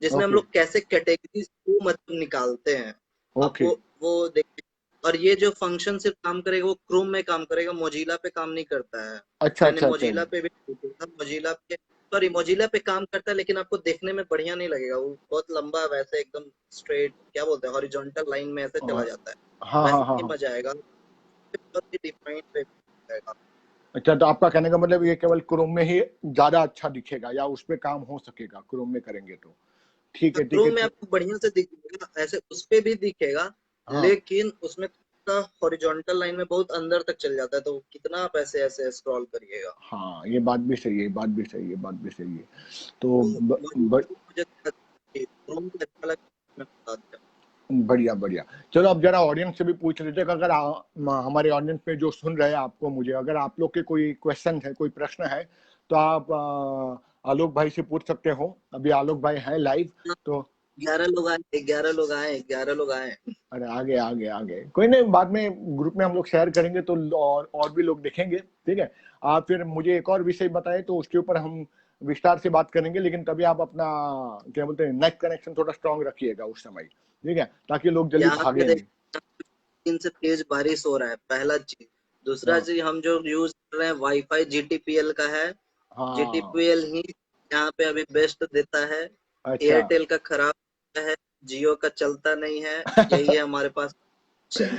जिसमें हम ओके लोग कैसे कैटेगरीज को मतलब निकालते हैं। आप ओके। वो देखिए। और ये जो फंक्शन सिर्फ काम करेगा वो क्रोम में काम करेगा, मोजिला पे काम नहीं करता है। अच्छा मैंने अच्छा अच्छा। मोजिला पे भी देखा, मोजिला पे, सॉरी, मोजिला पे काम करता है, लेकिन आपको देखने में बढ़िया नहीं लगेगा। वो बहुत लंबा वैसे एकदम स्ट्रेट, क्या बोलते हैं, हॉरिजॉन्टल लाइन में ऐसे चला और जाता है। हाँ हाँ वैसे हाँ नहीं हाँ। मजा आएगा, बहुत ही डिफाइंड पे आएगा। अच्छा, तो आपका कहने का मतलब ये केवल क्रोम में ही ज्यादा अच्छा दिखेगा या उस पे काम हो सकेगा क्रोम में करेंगे तो? ठीक है ठीक है क्रोम में तो। आपको बढ़िया से दिखेगा, ऐसे उस पे भी दिखेगा, हाँ लेकिन उसमें थोड़ा हॉरिजॉन्टल लाइन में बहुत अंदर तक चल जाता है, तो कितना आप ऐसे ऐसे स्क्रॉल करिएगा। हाँ, ये बात भी सही है, बात भी सही है, बात भी सही है। तो तो मुझे क्रोम भी अच्छा लगा, मैं बता दिया। बढ़िया बढ़िया। चलो अब जरा ऑडियंस से भी पूछ लेते हैं कि अगर हमारे ऑडियंस में जो सुन रहे हैं आपको, मुझे अगर आप लोग के कोई क्वेश्चन है, कोई प्रश्न है, तो आप आलोक भाई से पूछ सकते हो। अभी आलोक भाई हैं लाइव। तो 11 लोग आए, 11 लोग आए, 11 लोग आए। अरे आगे आगे आगे, कोई नहीं, बाद में ग्रुप में हम लोग शेयर करेंगे तो और भी लोग देखेंगे। ठीक है। आप फिर मुझे एक और विषय बताए तो उसके ऊपर हम विस्तार से बात करेंगे, लेकिन तभी आप अपना क्या बोलते हैं नेट कनेक्शन थोड़ा स्ट्रांग रखिएगा उस समय। ठीक है, ताकि लोग जल्दी यहाँ पे भागे नहीं। देखिए, 3 से तेज बारिश हो रहा है, पहला चीज। दूसरा हाँ चीज, हम जो यूज कर रहे हैं वाईफाई जीटीपीएल का है। हाँ। जीटीपीएल ही यहाँ पे अभी बेस्ट देता है। अच्छा। एयरटेल का खराब है, जियो का चलता नहीं है। यही है हमारे पास option।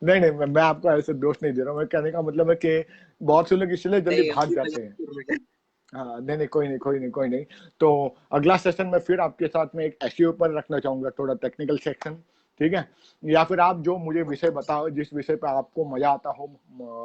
नहीं नहीं, मैं आपको ऐसे दोष नहीं दे रहा हूँ। मैं कहने का मतलब है कि बहुत से लोग इसलिए जल्दी नहीं, हम भाग भी जाते मजाक हैं। कर रहे हैं। हाँ नहीं नहीं, कोई नहीं कोई नहीं कोई नहीं। तो अगला सेशन में फिर आपके साथ में एक एसईओ पर रखना चाहूंगा, थोड़ा टेक्निकल सेक्शन। ठीक है। या फिर आप जो मुझे विषय बताओ, जिस विषय पर आपको मजा आता हो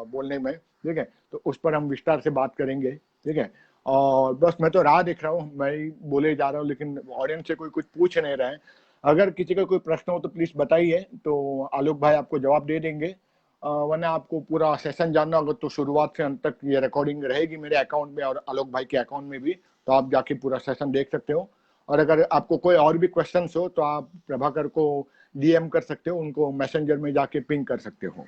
बोलने में, ठीक है, तो उस पर हम विस्तार से बात करेंगे। ठीक है। और बस मैं तो राह देख रहा हूँ, मैं ही बोले जा रहा हूँ, लेकिन ऑडियंस से कोई कुछ पूछ नहीं रहे हैं। अगर किसी का कोई प्रश्न हो तो प्लीज बताइए, तो आलोक भाई आपको जवाब दे देंगे। वरना आपको पूरा सेशन जानना होगा तो शुरुआत से अंत तक ये रिकॉर्डिंग रहेगी मेरे अकाउंट में और आलोक भाई के अकाउंट में भी, तो आप जाके पूरा सेशन देख सकते हो। और अगर आपको कोई और भी क्वेश्चंस हो तो आप प्रभाकर को डीएम कर सकते हो, उनको मैसेंजर में जाके पिंग कर सकते हो।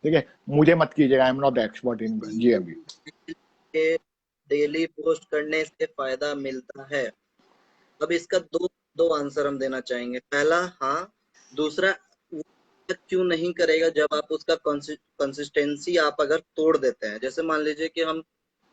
ठीक है, मुझे मत कीजिएगा, I am not expert in GMB. Daily post करने से फायदा मिलता है। अब इसका दो दो आंसर हम देना चाहेंगे। पहला, हाँ। दूसरा, वो क्यों नहीं करेगा जब आप उसका कंसिस्टेंसी आप अगर तोड़ देते हैं। जैसे मान लीजिए कि हम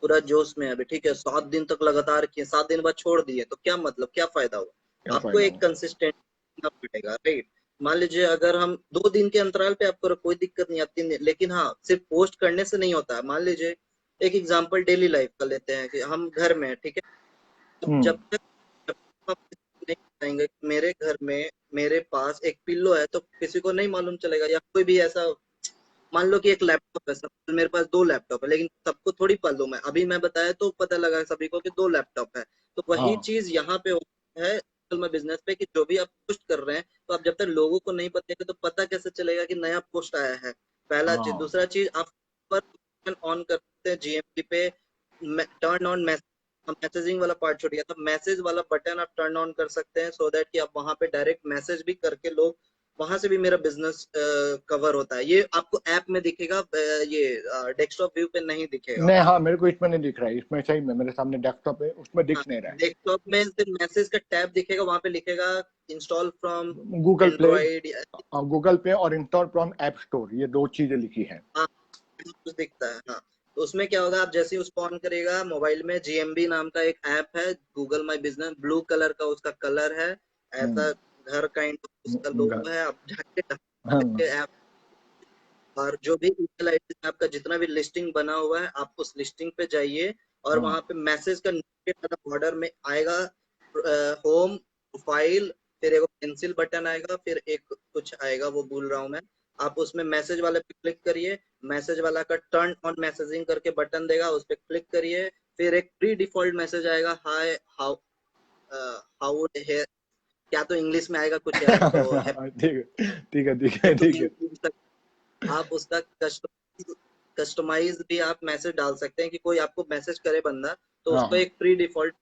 पूरा जोश में हैं अभी, ठीक है, 7 दिन तक लगातार किए, 7 दिन बाद छोड़ दिए, तो क्या मतलब, क्या फायदा हुआ? क्या आपको फायदा एक हो? कंसिस्टेंट करना पड़ेगा, राइट। मान लीजिए अगर हम 2 दिन के अंतराल पे आप करो, कोई दिक्कत नहीं आती, 3 दिन, लेकिन हाँ, सिर्फ पोस्ट करने से नहीं होता है। मान लीजिए एक एग्जांपल डेली लाइफ का लेते हैं कि हम घर में हैं, ठीक है। हम्म। जब तक आप नहीं बताएंगे कि मेरे घर में मेरे पास एक पिल्लो है, तो किसी को नहीं मालूम चलेगा। या कोई भी ऐसा, मान लो कि एक लैपटॉप है, सब मेरे पास 2 लैपटॉप है, लेकिन सबको थोड़ी मालूम है। अभी मैं बताया तो पता लगा सभी को कि 2 लैपटॉप है। तो वही हाँ चीज यहाँ पे होता है असल में बिजनेस पे, कि जो भी आप पोस्ट कर रहे हैं, तो आप जब तक लोगों को नहीं बताएंगे तो पता कैसे चलेगा कि नया पोस्ट आया है। पहला चीज। हाँ दूसरा चीज, आप पर ऑन करते हैं जीएमपी पे, टर्न ऑन मैसेजिंग वाला पार्ट छूट गया था, मैसेज वाला बटन आप टर्न ऑन कर सकते हैं, सो दैट कि आप वहां पे डायरेक्ट मैसेज भी करके लोग, वहां से भी मेरा बिजनेस कवर होता है। ये आपको ऐप में दिखेगा, ये डेस्कटॉप व्यू पे नहीं दिखेगा। नहीं, हाँ मेरे को इसमें नहीं दिख रहा है, इसमें सही में मेरे सामने डेस्कटॉप है, उसमें हाँ, दिख नहीं रहा है। डेस्कटॉप में सिर्फ मैसेज का टैब दिखेगा, वहां पे लिखेगा install from Google play, Android. Google पे और इंस्टॉल फ्रॉम ऐप स्टोर, ये दो चीजें लिखी है। हाँ, कुछ दिखता है, हाँ। तो उसमें क्या होगा, आप जैसे ही उसको ऑन करेगा, मोबाइल में जीएमबी नाम का एक ऐप है, Google my business, blue colour का उसका कलर है, ऐसा घर का उसका लोगो है। आप जाके हाँ ऐप, और जो भी ईमेल आईडी में आपका जितना भी लिस्टिंग बना हुआ है, आप उस लिस्टिंग पे जाइए, और हाँ वहां पे मैसेज का नीचे वाला बॉर्डर में आएगा होम, प्रोफाइल, फिर एक पेंसिल बटन आएगा, फिर एक कुछ आएगा, वो भूल रहा हूँ मैं। आप उसमें मैसेज वाले पे क्लिक करिए, मैसेज वाला का टर्न ऑन मैसेजिंग करके बटन देगा, उस पर क्लिक करिए। फिर एक प्री डिफॉल्ट मैसेज आएगा, हाय हाउ हाउ है, क्या तो इंग्लिश में आएगा कुछ यार, तो ठीक है ठीक है ठीक है ठीक है। आप उसका कस्टमाइज भी आप मैसेज डाल सकते हैं, कि कोई आपको मैसेज करे बंदा, तो हाँ उसको हाँ एक प्री डिफॉल्ट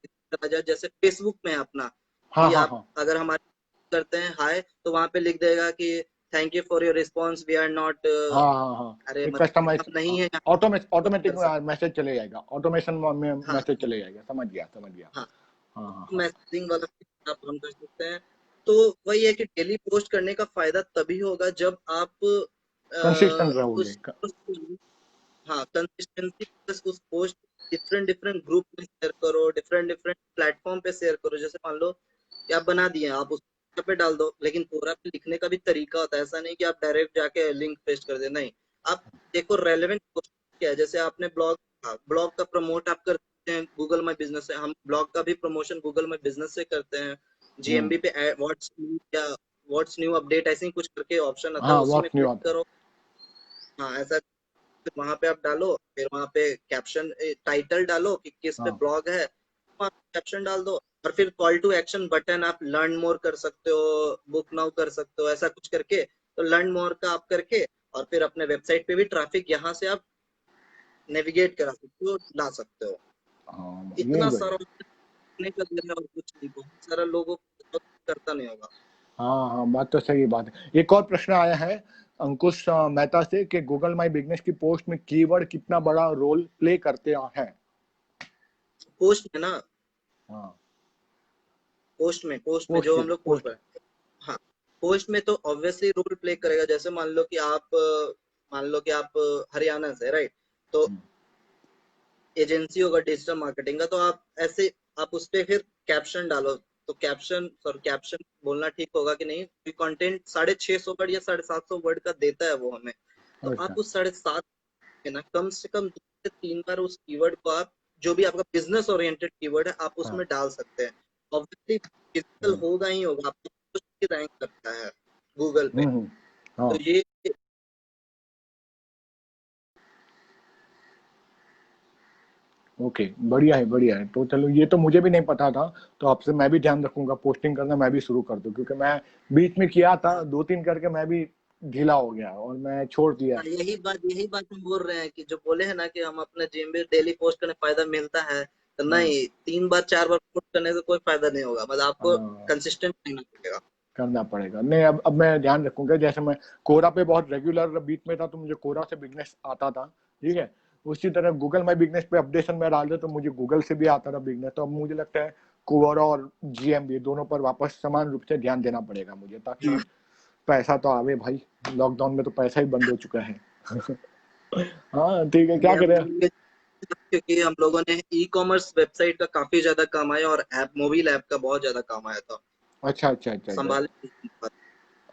आ जाए, जैसे फेसबुक में है अपना, हाँ कि हाँ आप हाँ अगर हमारे करते हैं हाय, तो वहां पे लिख देगा कि thank you for your response, we are not, हाँ हाँ हाँ, अरे ये मतलब कस्टमाइज आप नहीं है यहाँ ऑटोमेटिक कर सकते। मैसेज चले जाएगा, ऑटोमेशन में हाँ मैसेज चले जाएगा, समझ गया समझ गया। हाँ, हाँ हाँ हाँ, मैसेजिंग वाला फीचर आप ऑन कर सकते हैं। तो वही है कि डेली पोस्ट करने का फायदा तभी होगा जब आप कंसिस्टेंट रहोगे। उस हाँ कंसिस्टेंसी प्लस उस पोस्ट डिफरेंट डिफरेंट ग्रुप में शेयर करो, डिफरेंट डिफरेंट प्लेटफॉर्म पे शेयर करो। जैसे मान लो कि आप बना दिए, आप उस Quora पे डाल दो, लेकिन कोरा पे लिखने का भी तरीका होता है। ऐसा नहीं कि आप डायरेक्ट जाके लिंक पेस्ट कर दे, नहीं। आप देखो रेलेवेंट पोस्ट क्या है। जैसे आपने ब्लॉग का प्रमोट आप कर सकते हैं गूगल माई बिजनेस से। हम ब्लॉग का भी प्रमोशन गूगल माई बिजनेस से करते हैं। हम्म, जीएमबी पे व्हाट्स न्यू अपडेट ऐसे ही कुछ करके ऑप्शन आता है, हाँ उसी में व्हाट्स न्यू क्लिक आता है। करो। हाँ ऐसा, फिर वहां पे आप डालो, फिर वहां पे कैप्शन टाइटल डालो कि किस पे हाँ ब्लॉग है, वहां कैप्शन डाल दो। और फिर कॉल टू एक्शन बटन, आप लर्न मोर कर सकते हो, बुक नाउ कर सकते हो, ऐसा कुछ करके। तो लर्न मोर का आप करके और फिर अपने वेबसाइट पे भी ट्रैफिक यहाँ से आप नेविगेट करा सकते हो, ला सकते हो। हाँ, ये इतना बढ़िया। सारा करने का दिन है और कुछ नहीं, बहुत सारा लोगों को करता नहीं होगा। हाँ हाँ, बात तो सही बात है। एक और प्रश्न आया है अंकुश मेहता से कि गूगल माई बिजनेस की पोस्ट में कीवर्ड कितना बड़ा रोल प्ले करते हैं। पोस्ट में ना, हाँ, पोस्ट में पोस्ट जो की हम लोग पोस्ट पोस्ट। पर, हाँ पोस्ट में तो ऑब्वियसली रोल प्ले करेगा। जैसे मान लो कि आप हरियाणा से, राइट? तो एजेंसी होगा डिजिटल मार्केटिंग का, तो आप ऐसे आप उस पे फिर कैप्शन डालो। तो कैप्शन बोलना ठीक होगा कि नहीं, कंटेंट 650 वर्ड या 750 वर्ड का देता है वो हमें। तो अच्छा। आप उस 7.5 में ना कम से कम 2 से 3 बार उस कीवर्ड को आप, जो भी आपका बिजनेस ओरिएंटेड कीवर्ड है, आप हाँ। उसमें डाल सकते हैं। ऑब्वियसली फिजिकल हम्म होगा ही होगा, आपको कुछ रैंक करता है गूगल पे। हम्म, हाँ। तो ये ओके, बढ़िया है बढ़िया है। तो चलो, ये तो मुझे भी नहीं पता था। तो आपसे मैं भी ध्यान रखूंगा, पोस्टिंग करना मैं भी शुरू कर दूं, क्योंकि मैं बीच में किया था हाँ, 2-3 करके, मैं भी ढीला हो गया और मैं छोड़ दिया। हाँ, यही बात हम बोल रहे हैं कि जो बोले हैं ना कि हम अपने जिम में डेली पोस्ट करने फायदा मिलता है, तो हाँ नहीं, 3 बार 4 बार पोस्ट करने से कोई फायदा नहीं होगा। मतलब आपको हाँ, कंसिस्टेंट रहना पड़ेगा। करना पड़ेगा। नहीं, अब मैं ध्यान रखूंगा। जैसे मैं कोरा पे बहुत रेगुलर बीच में था, तो मुझे कोरा से बिजनेस आता था, ठीक है। उसी तरह गूगल माई बिजनेस पे अपडेशन में डाल दे तो मुझे गूगल से भी आता था बिजनेस। तो अब मुझे लगता है कोरा और जीएमबी दोनों पर वापस समान रूप से ध्यान देना पड़ेगा मुझे, ताकि हाँ, पैसा तो आवे भाई। लॉकडाउन में तो पैसा ही बंद हो चुका है। हाँ ठीक है, क्या मैं करें। बोलूंगा क्योंकि हम लोगों ने ई कॉमर्स वेबसाइट का काफी ज्यादा काम आया और मोबाइल ऐप का बहुत ज्यादा काम आया था, अच्छा अच्छा अच्छा अच्छा। संभाले।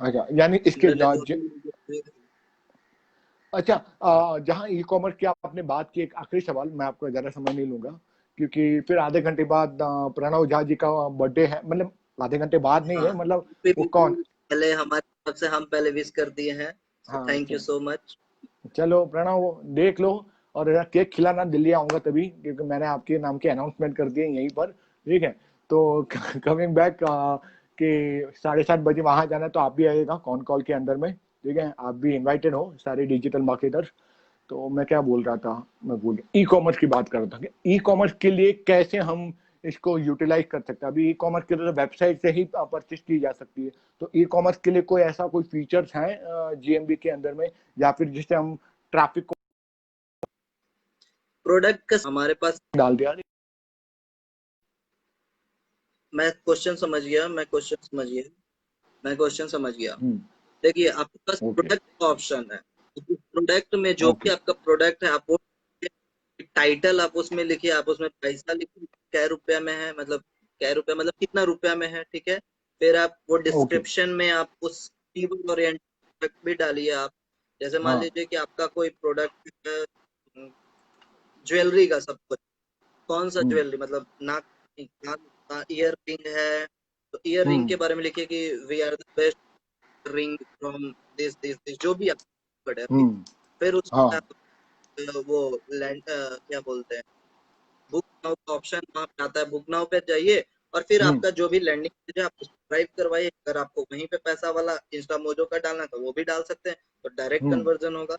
अच्छा, यानी इसके मैंने दो तीन अच्छा, जहाँ ई कॉमर्स की आपने बात की, एक आखिरी सवाल, मैं आपको ज़्यादा समय नहीं लूंगा, क्योंकि फिर आधे घंटे बाद प्रणव झा जी का बर्थडे है। मतलब आधे घंटे बाद नहीं है, हाँ, मतलब वो कौन। बिल्कुल पहले हमारे तरफ से हम पहले विश कर दिए हैं, सो हाँ थैंक यू सो मच। चलो प्रणव, देख लो। और यार केक खिलाना, दिल्ली आऊंगा तभी, क्योंकि मैंने आपके नाम के अनाउंसमेंट कर दिए यहीं पर, ठीक है। तो कमिंग बैक कि 7:30 बजे वहां जाना है, तो आप भी आइएगा कॉन कॉल के अंदर में, ठीक है। आप भी इनवाइटेड हो, सारे डिजिटल मार्केटर्स। तो मैं क्या बोल रहा था, मैं भूल ई कॉमर्स की बात कर रहा था कि ई कॉमर्स के लिए कैसे हम इसको यूटिलाइज कर सकते हैं। अभी ई कॉमर्स के लिए तो वेबसाइट से ही परचेज की जा सकती है। तो ई कॉमर्स के लिए कोई ऐसा कोई फीचर्स हैं जीएमबी के अंदर में, या फिर जिससे हम ट्रैफिक को प्रोडक्ट का हमारे पास, डाल दिया। मैं क्वेश्चन समझ गया। हम्म, देखिए आपके पास ओके प्रोडक्ट का ऑप्शन है। प्रोडक्ट में जो भी ओके। आपका प्रोडक्ट है, आप वो टाइटल आप उसमें लिखिए, आप उसमें पैसा लिखिए, क्या रुपया में है, मतलब क्या रुपया मतलब कितना रुपया में है, ठीक है। फिर आप वो ओके। डिस्क्रिप्शन में आप उस कीवर्ड ओरिएंटेड भी डालिए आप। जैसे मान हाँ। लीजिए कि आपका कोई प्रोडक्ट है ज्वेलरी का, सब कुछ, कौन सा हम्म ज्वेलरी, मतलब नाक का ईयर रिंग है, तो ईयर रिंग हम्म के बारे में लिखिए कि we are the best ring from this जो भी आप है अभी। हम्म, फिर उसमें हाँ। आप वो लैंड क्या बोलते हैं, बुक नाउ का ऑप्शन वहां पे आता है, बुक नाउ पे जाइए। और फिर हम्म आपका जो भी लैंडिंग पेज है, आप सब्सक्राइब करवाइए। अगर आपको वहीं पे पैसा वाला इंस्टा मोजो का डालना है तो वो भी डाल सकते हैं, तो डायरेक्ट हम्म, कन्वर्जन होगा।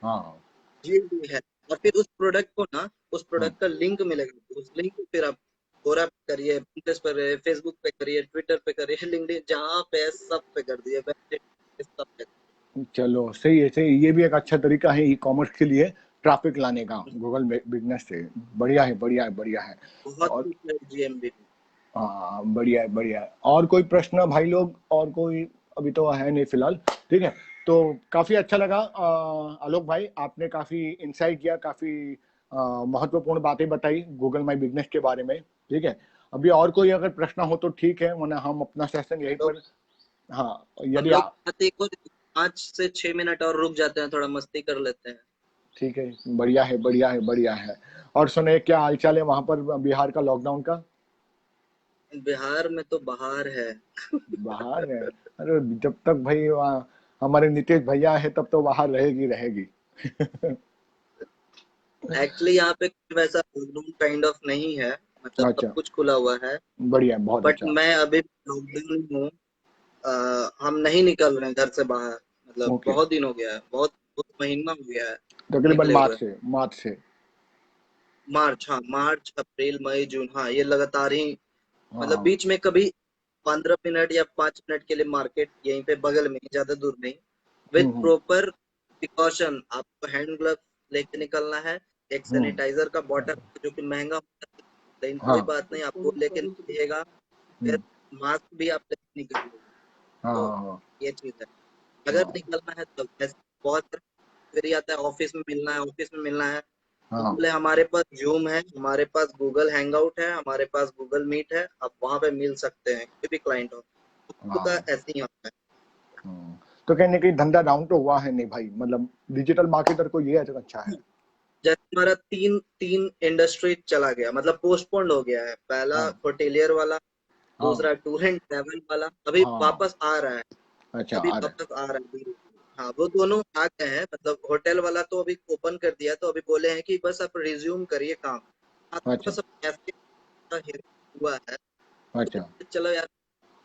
हाँ ये भी है। और फिर उस प्रोडक्ट को ना, उस हाँ। प्रोडक्ट का लिंक मिलेगा, तो उस लिंक को फिर आप कोरा पे करिए, Pinterest पे करिए, फेसबुक पे करिए, ट्विटर पे करिए, लिंक्डइन जहाँ पे है, सब पे कर दिए। इसका चलो सही है, सही। ये भी एक अच्छा तरीका है ई कॉमर्स के लिए ट्रैफिक लाने का, गूगल बिजनेस से। बढ़िया है, बढ़िया है, बढ़िया है। बहुत और कुछ है जीएमबी में। हाँ, बढ़िया है, बढ़िया है। और कोई प्रश्न भाई लोग? और कोई अभी तो है नहीं फिलहाल। ठीक है, तो काफी अच्छा लगा आलोक भाई, आपने काफी इंसाइट किया, काफी महत्वपूर्ण बातें बताई गूगल माई बिजनेस के बारे में। ठीक है, अभी और कोई अगर प्रश्न हो तो ठीक है, वरना हम अपना सेशन यहीं लोग पर। हाँ, हम यदि लोग आप। आते को 5 से 6 मिनट और रुक जाते हैं, थोड़ा मस्ती कर लेते हैं। ठीक है, बढ़िया है, बढ़िया है, बढ़िया है। और सुने, क्या हालचाल है वहां पर बिहार का, लॉकडाउन का? बिहार में तो बाहर है। बाहर है? अरे जब तक भाई वहाँ हमारे नीतीश भैया है तब तो बाहर रहेगी, रहेगी। एक्चुअली यहाँ पे कुछ वैसा लॉकडाउन काइंड ऑफ नहीं है, मतलब सब अच्छा, कुछ खुला हुआ है। बढ़िया, बहुत बट अच्छा। मैं अभी लॉकडाउन में हूँ। हम नहीं निकल रहे हैं घर से बाहर, मतलब ओके, बहुत दिन हो गया है, बहुत बहुत महीना हो गया है तकरीबन निकले हुए। मार्च से। मार्च, हाँ, मार्च अप्रैल मई जून, हाँ, ये लगातार ही। मतलब हाँ। बीच में कभी 15 मिनट या 5 मिनट के लिए मार्केट यहीं पे बगल में, ज्यादा दूर नहीं, विद हम्म। Proper precaution. आपको हैंड ग्लव लेके निकलना है, एक हम्म। सैनिटाइजर का बॉटल जो कि महंगा होता है, लेकिन कोई हाँ। बात नहीं, आपको लेके निकलिएगा। हम्म। फिर मास्क भी आप लेके निकलिएगा। हाँ, तो हाँ, हाँ, ये चीज है, अगर हाँ, निकलना है तो ऐसे बहुत फिर आता है, ऑफिस में मिलना है, ऑफिस में मिलना है, तो हाँ, बोले हमारे पास जूम है, हमारे पास गूगल हैंगआउट है, हमारे पास गूगल मीट है, आप वहां पे मिल सकते हैं, कोई भी क्लाइंट हो। तो का हाँ, ऐसे ही होता है। हाँ। तो कहीं ना कहीं धंधा डाउन तो हुआ है नहीं भाई, मतलब डिजिटल मार्केटर को ये अच्छा है। जैसे हमारा तीन तीन इंडस्ट्री चला गया, मतलब पोस्टपोन्ड हो गया है। पहला हाँ, होटेलियर वाला, हाँ, दूसरा टूर एंड ट्रैवल वाला, अभी हाँ। वापस आ रहा है। अच्छा, अभी आ रहा वापस आ रहा है धीरे धीरे। हाँ, वो दोनों आ गए हैं, मतलब होटल वाला तो अभी ओपन कर दिया, तो अभी बोले हैं कि बस आप रिज्यूम करिए काम। हाँ, है। थोड़ा अच्छा, सा पैसे का हुआ है, अच्छा। तो चलो यार,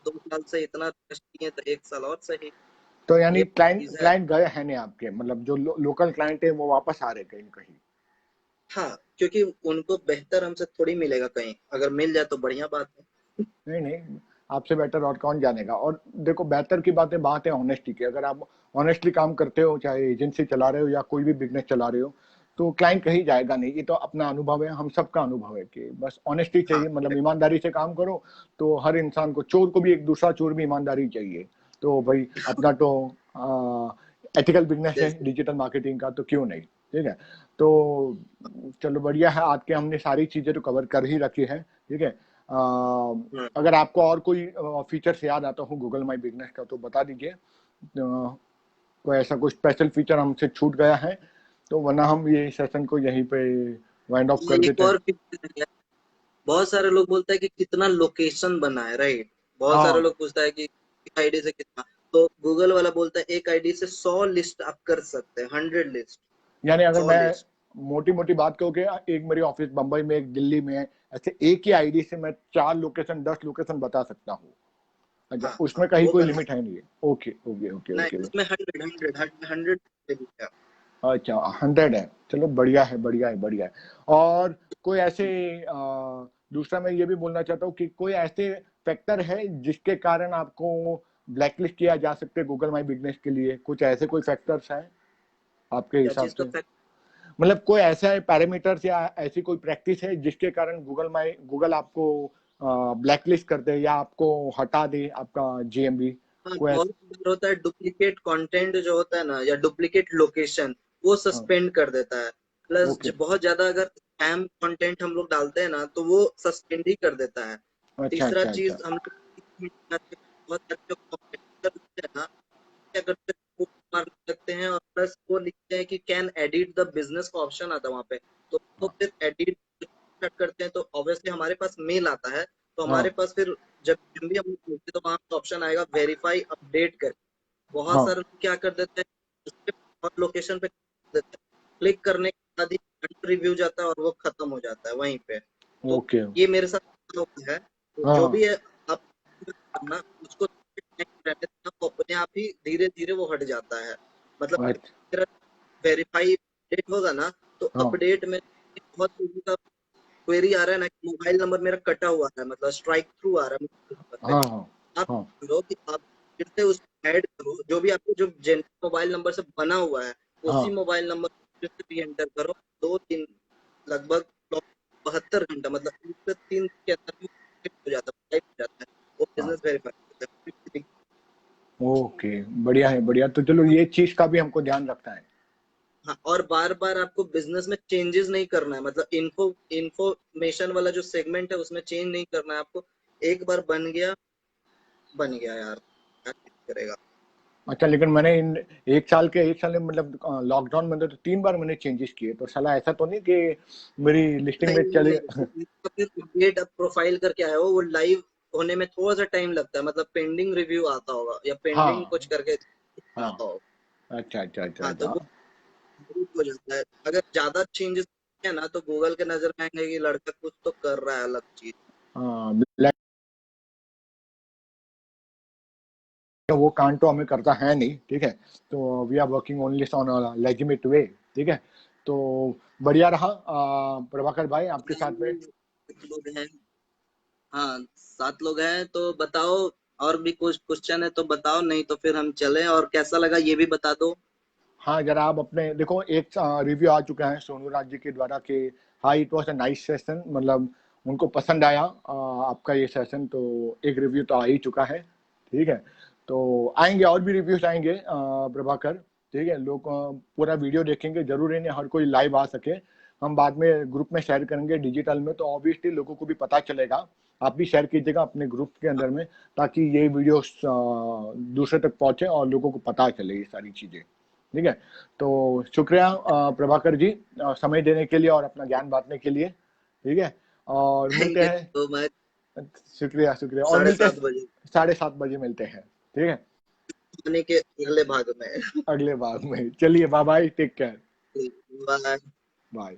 2 साल से इतना कष्ट किए तो 1 साल और सही। तो यानी ये क्लाइंट चीज है। क्लाइंट गए हैं नहीं आपके, मतलब जो लोकल क्लाइंट है वो वापस आ रहे कहीं ना कहीं? हाँ, क्योंकि उनको बेहतर हमसे थोड़ी मिलेगा कहीं, अगर मिल जाए तो बढ़िया बात है। नहीं, नहीं, आपसे बेटर और कौन जानेगा। और देखो, बेहतर की बात है ऑनेस्टी की। अगर आप ऑनेस्टली काम करते हो, चाहे एजेंसी चला रहे हो या कोई भी बिजनेस चला रहे हो, तो क्लाइंट कहीं जाएगा नहीं। ये तो अपना अनुभव है, हम सबका अनुभव है कि बस ऑनेस्टी हाँ, चाहिए, मतलब ईमानदारी से काम करो। तो हर इंसान को, चोर को भी एक दूसरा चोर भी ईमानदारी चाहिए। तो भाई अपना तो एथिकल बिजनेस है जैसे डिजिटल मार्केटिंग का, तो क्यों नहीं। ठीक है, तो चलो बढ़िया है, आज के हमने सारी चीजें तो कवर कर ही रखी है। ठीक है, हाँ, अगर आपको और कोई फीचर्स याद आता हो गूगल माई बिजनेस का तो बता दीजिए। कोई ऐसा कोई स्पेशल फीचर हमसे छूट गया है तो, वरना हम ये सेशन को यहीं पे वाइंड ऑफ कर एक देते हैं। और फीचर है। बहुत सारे लोग बोलते हैं कि कितना लोकेशन बना है, राइट? बहुत सारे हाँ, लोग पूछता है कि एक आईडी से कितना। तो गूगल वाला बोलता है एक आईडी से 100 लिस्ट आप कर सकते हैं, 100 लिस्ट, यानी अगर सौ मैं लिस्ट मोटी मोटी बात कहूँ कि एक मेरी ऑफिस बंबई में, एक दिल्ली में है, ऐसे एक ही आईडी से मैं 4 लोकेशन, 10 लोकेशन बता सकता हूँ। अच्छा, हाँ, हाँ, उसमें कहीं वो कोई बना। लिमिट है नहीं है? ओके, ओके, ओके, नहीं, ओके। उसमें 100 अच्छा, 100 है। चलो बढ़िया है, बढ़िया है, बढ़िया है। और कोई ऐसे दूसरा मैं ये भी बोलना चाहता हूँ कि कोई ऐसे फैक्टर है जिसके कारण आपको ब्लैकलिस्ट किया जा सकते हैं गूगल माई बिजनेस के लिए? कुछ ऐसे कोई फैक्टर्स हैं आपके क्या हिसाब चीज का से? फैक्ट? मतलब कोई ऐसा पैरामीटर्स या ऐसी कोई प्रैक्टिस है जिसके कारण गूगल आपको ब्लैकलिस्ट कर दे या आपको हटा दे आपका जीएमबी? हाँ, कोई बहुत ऐसा? बार होता है, डुप्लीकेट कंटेंट जो होता है ना, या डुप्लीकेट लोकेशन, वो हाँ, सस्पेंड कर देता है। Plus okay. बहुत ज्यादा अगर स्पैम कंटेंट हम लोग डालते हैं ना, तो वो सस्पेंड ही कर देता है। अच्छा, तीसरा अच्छा, अच्छा। चीज हम लोग बहुत सारे जो competitor होते हैं ना, क्या करते हैं, वो मार्क लगते हैं, और प्लस वो लिखते हैं कि कैन एडिट द बिजनेस का ऑप्शन आता है वहाँ पे। तो वो हाँ, फिर एडिट स्टार्ट करते हैं, तो ऑब्वियसली हमारे पास मेल आता है, तो हमारे हाँ, पास फिर जब भी हम लोग खोलते हैं, तो वहाँ पे ऑप्शन आएगा वेरीफाई अपडेट कर। बहुत हाँ, सारे लोग क्या कर देते हैं, उस पे और लोकेशन पे कर देते हैं, क्लिक करने के बाद ही रिव्यू जाता है और वो खत्म हो जाता है वहीं पे। तो ओके। ये मेरे साथ होता है। तो हाँ, जो हाँ, भी है, आप करना उसको रहने देना, तो अपने आप ही धीरे धीरे वो हट जाता है। मतलब अच्छा, मेरा वेरीफाई अपडेट होगा ना, तो हाँ, अपडेट में बहुत लोगों का क्वेरी आ रहा है ना कि मोबाइल नंबर मेरा कटा हुआ है, मतलब स्ट्राइक थ्रू आ रहा है मोबाइल नंबर पे। हाँ, हाँ, आप हाँ, करो कि आप फिर से उसको ऐड करो, जो भी आपको जो जिन मोबाइल नंबर से बना हुआ है हाँ उसी मोबाइल नंबर फिर से री एंटर करो, 2-3 लगभग 72 घंटा मतलब 1 से 3 दिन के अंदर वो फिट हो जाता है, टाइप हो जाता है, वो हाँ। बिजनेस वेरीफाई होता है। ओके, बढ़िया है, बढ़िया। तो चलो ये चीज का भी हमको ध्यान रखना है। हाँ, और बार बार आपको बिजनेस में चेंजेस नहीं करना है, मतलब इंफॉर्मेशन वाला जो सेगमेंट है उसमें चेंज नहीं करना है आपको। एक बार बन गया यार, क्या करेगा। अच्छा, लेकिन मैंने इन 1 साल में मतलब लॉकडाउन में तो 3 बार मैंने चेंजेस किए, तो साला ऐसा तो नहीं कि मेरी लिस्टिंग नहीं में नहीं चले। नहीं, फिर अपडेट आप प्रोफाइल करके आए हो, वो लाइव होने में थोड़ा सा टाइम लगता है, मतलब पेंडिंग रिव्यू आता होगा या पेंडिंग हाँ कुछ करके हाँ। आता होगा। अच्छा अच्छा अच्छा हाँ, तो अच्छा। वो group हो जाता है। अगर ज्यादा चेंजेस है ना तो गूगल के नजर में आएंगे कि लड़का कुछ तो कर रहा है अलग चीज। हाँ, वो कांड तो हमें करता है नहीं, ठीक है। तो we are working only on legitimate way, ठीक है। तो बढ़िया रहा प्रभाकर भाई आपके साथ में। 7 लोग हैं। हाँ, 7 लोग हैं तो बताओ, और भी कुछ क्वेश्चन है तो बताओ, नहीं तो फिर हम चलें, और कैसा लगा ये भी बता दो। हाँ, जरा आप अपने देखो, एक रिव्यू आ चुका है सोनू राज जी के द्वारा कि हाँ it was a nice session, मतलब उनको पसंद आया आपका ये सेशन। तो एक रिव्यू तो आ ही चुका है, ठीक है। तो आएंगे और भी रिव्यूज आएंगे प्रभाकर, ठीक है। लोग पूरा वीडियो देखेंगे, जरूरी नहीं हर कोई लाइव आ सके। हम बाद में ग्रुप में शेयर करेंगे डिजिटल में, तो ऑब्वियसली लोगों को भी पता चलेगा। आप भी शेयर कीजिएगा अपने ग्रुप के अंदर में, ताकि ये वीडियो दूसरे तक पहुंचे और लोगों को पता चले ये सारी चीजें, ठीक है। तो शुक्रिया प्रभाकर जी, समय देने के लिए और अपना ज्ञान बांटने के लिए, ठीक है। और थैंक मिलते यू हैं। So much. शुक्रिया शुक्रिया, और साढ़े मिलते सात हैं बजे 7:30 बजे मिलते हैं, ठीक है। आने के अगले भाग में। अगले बार में चलिए, bye bye, take care. Bye. Bye.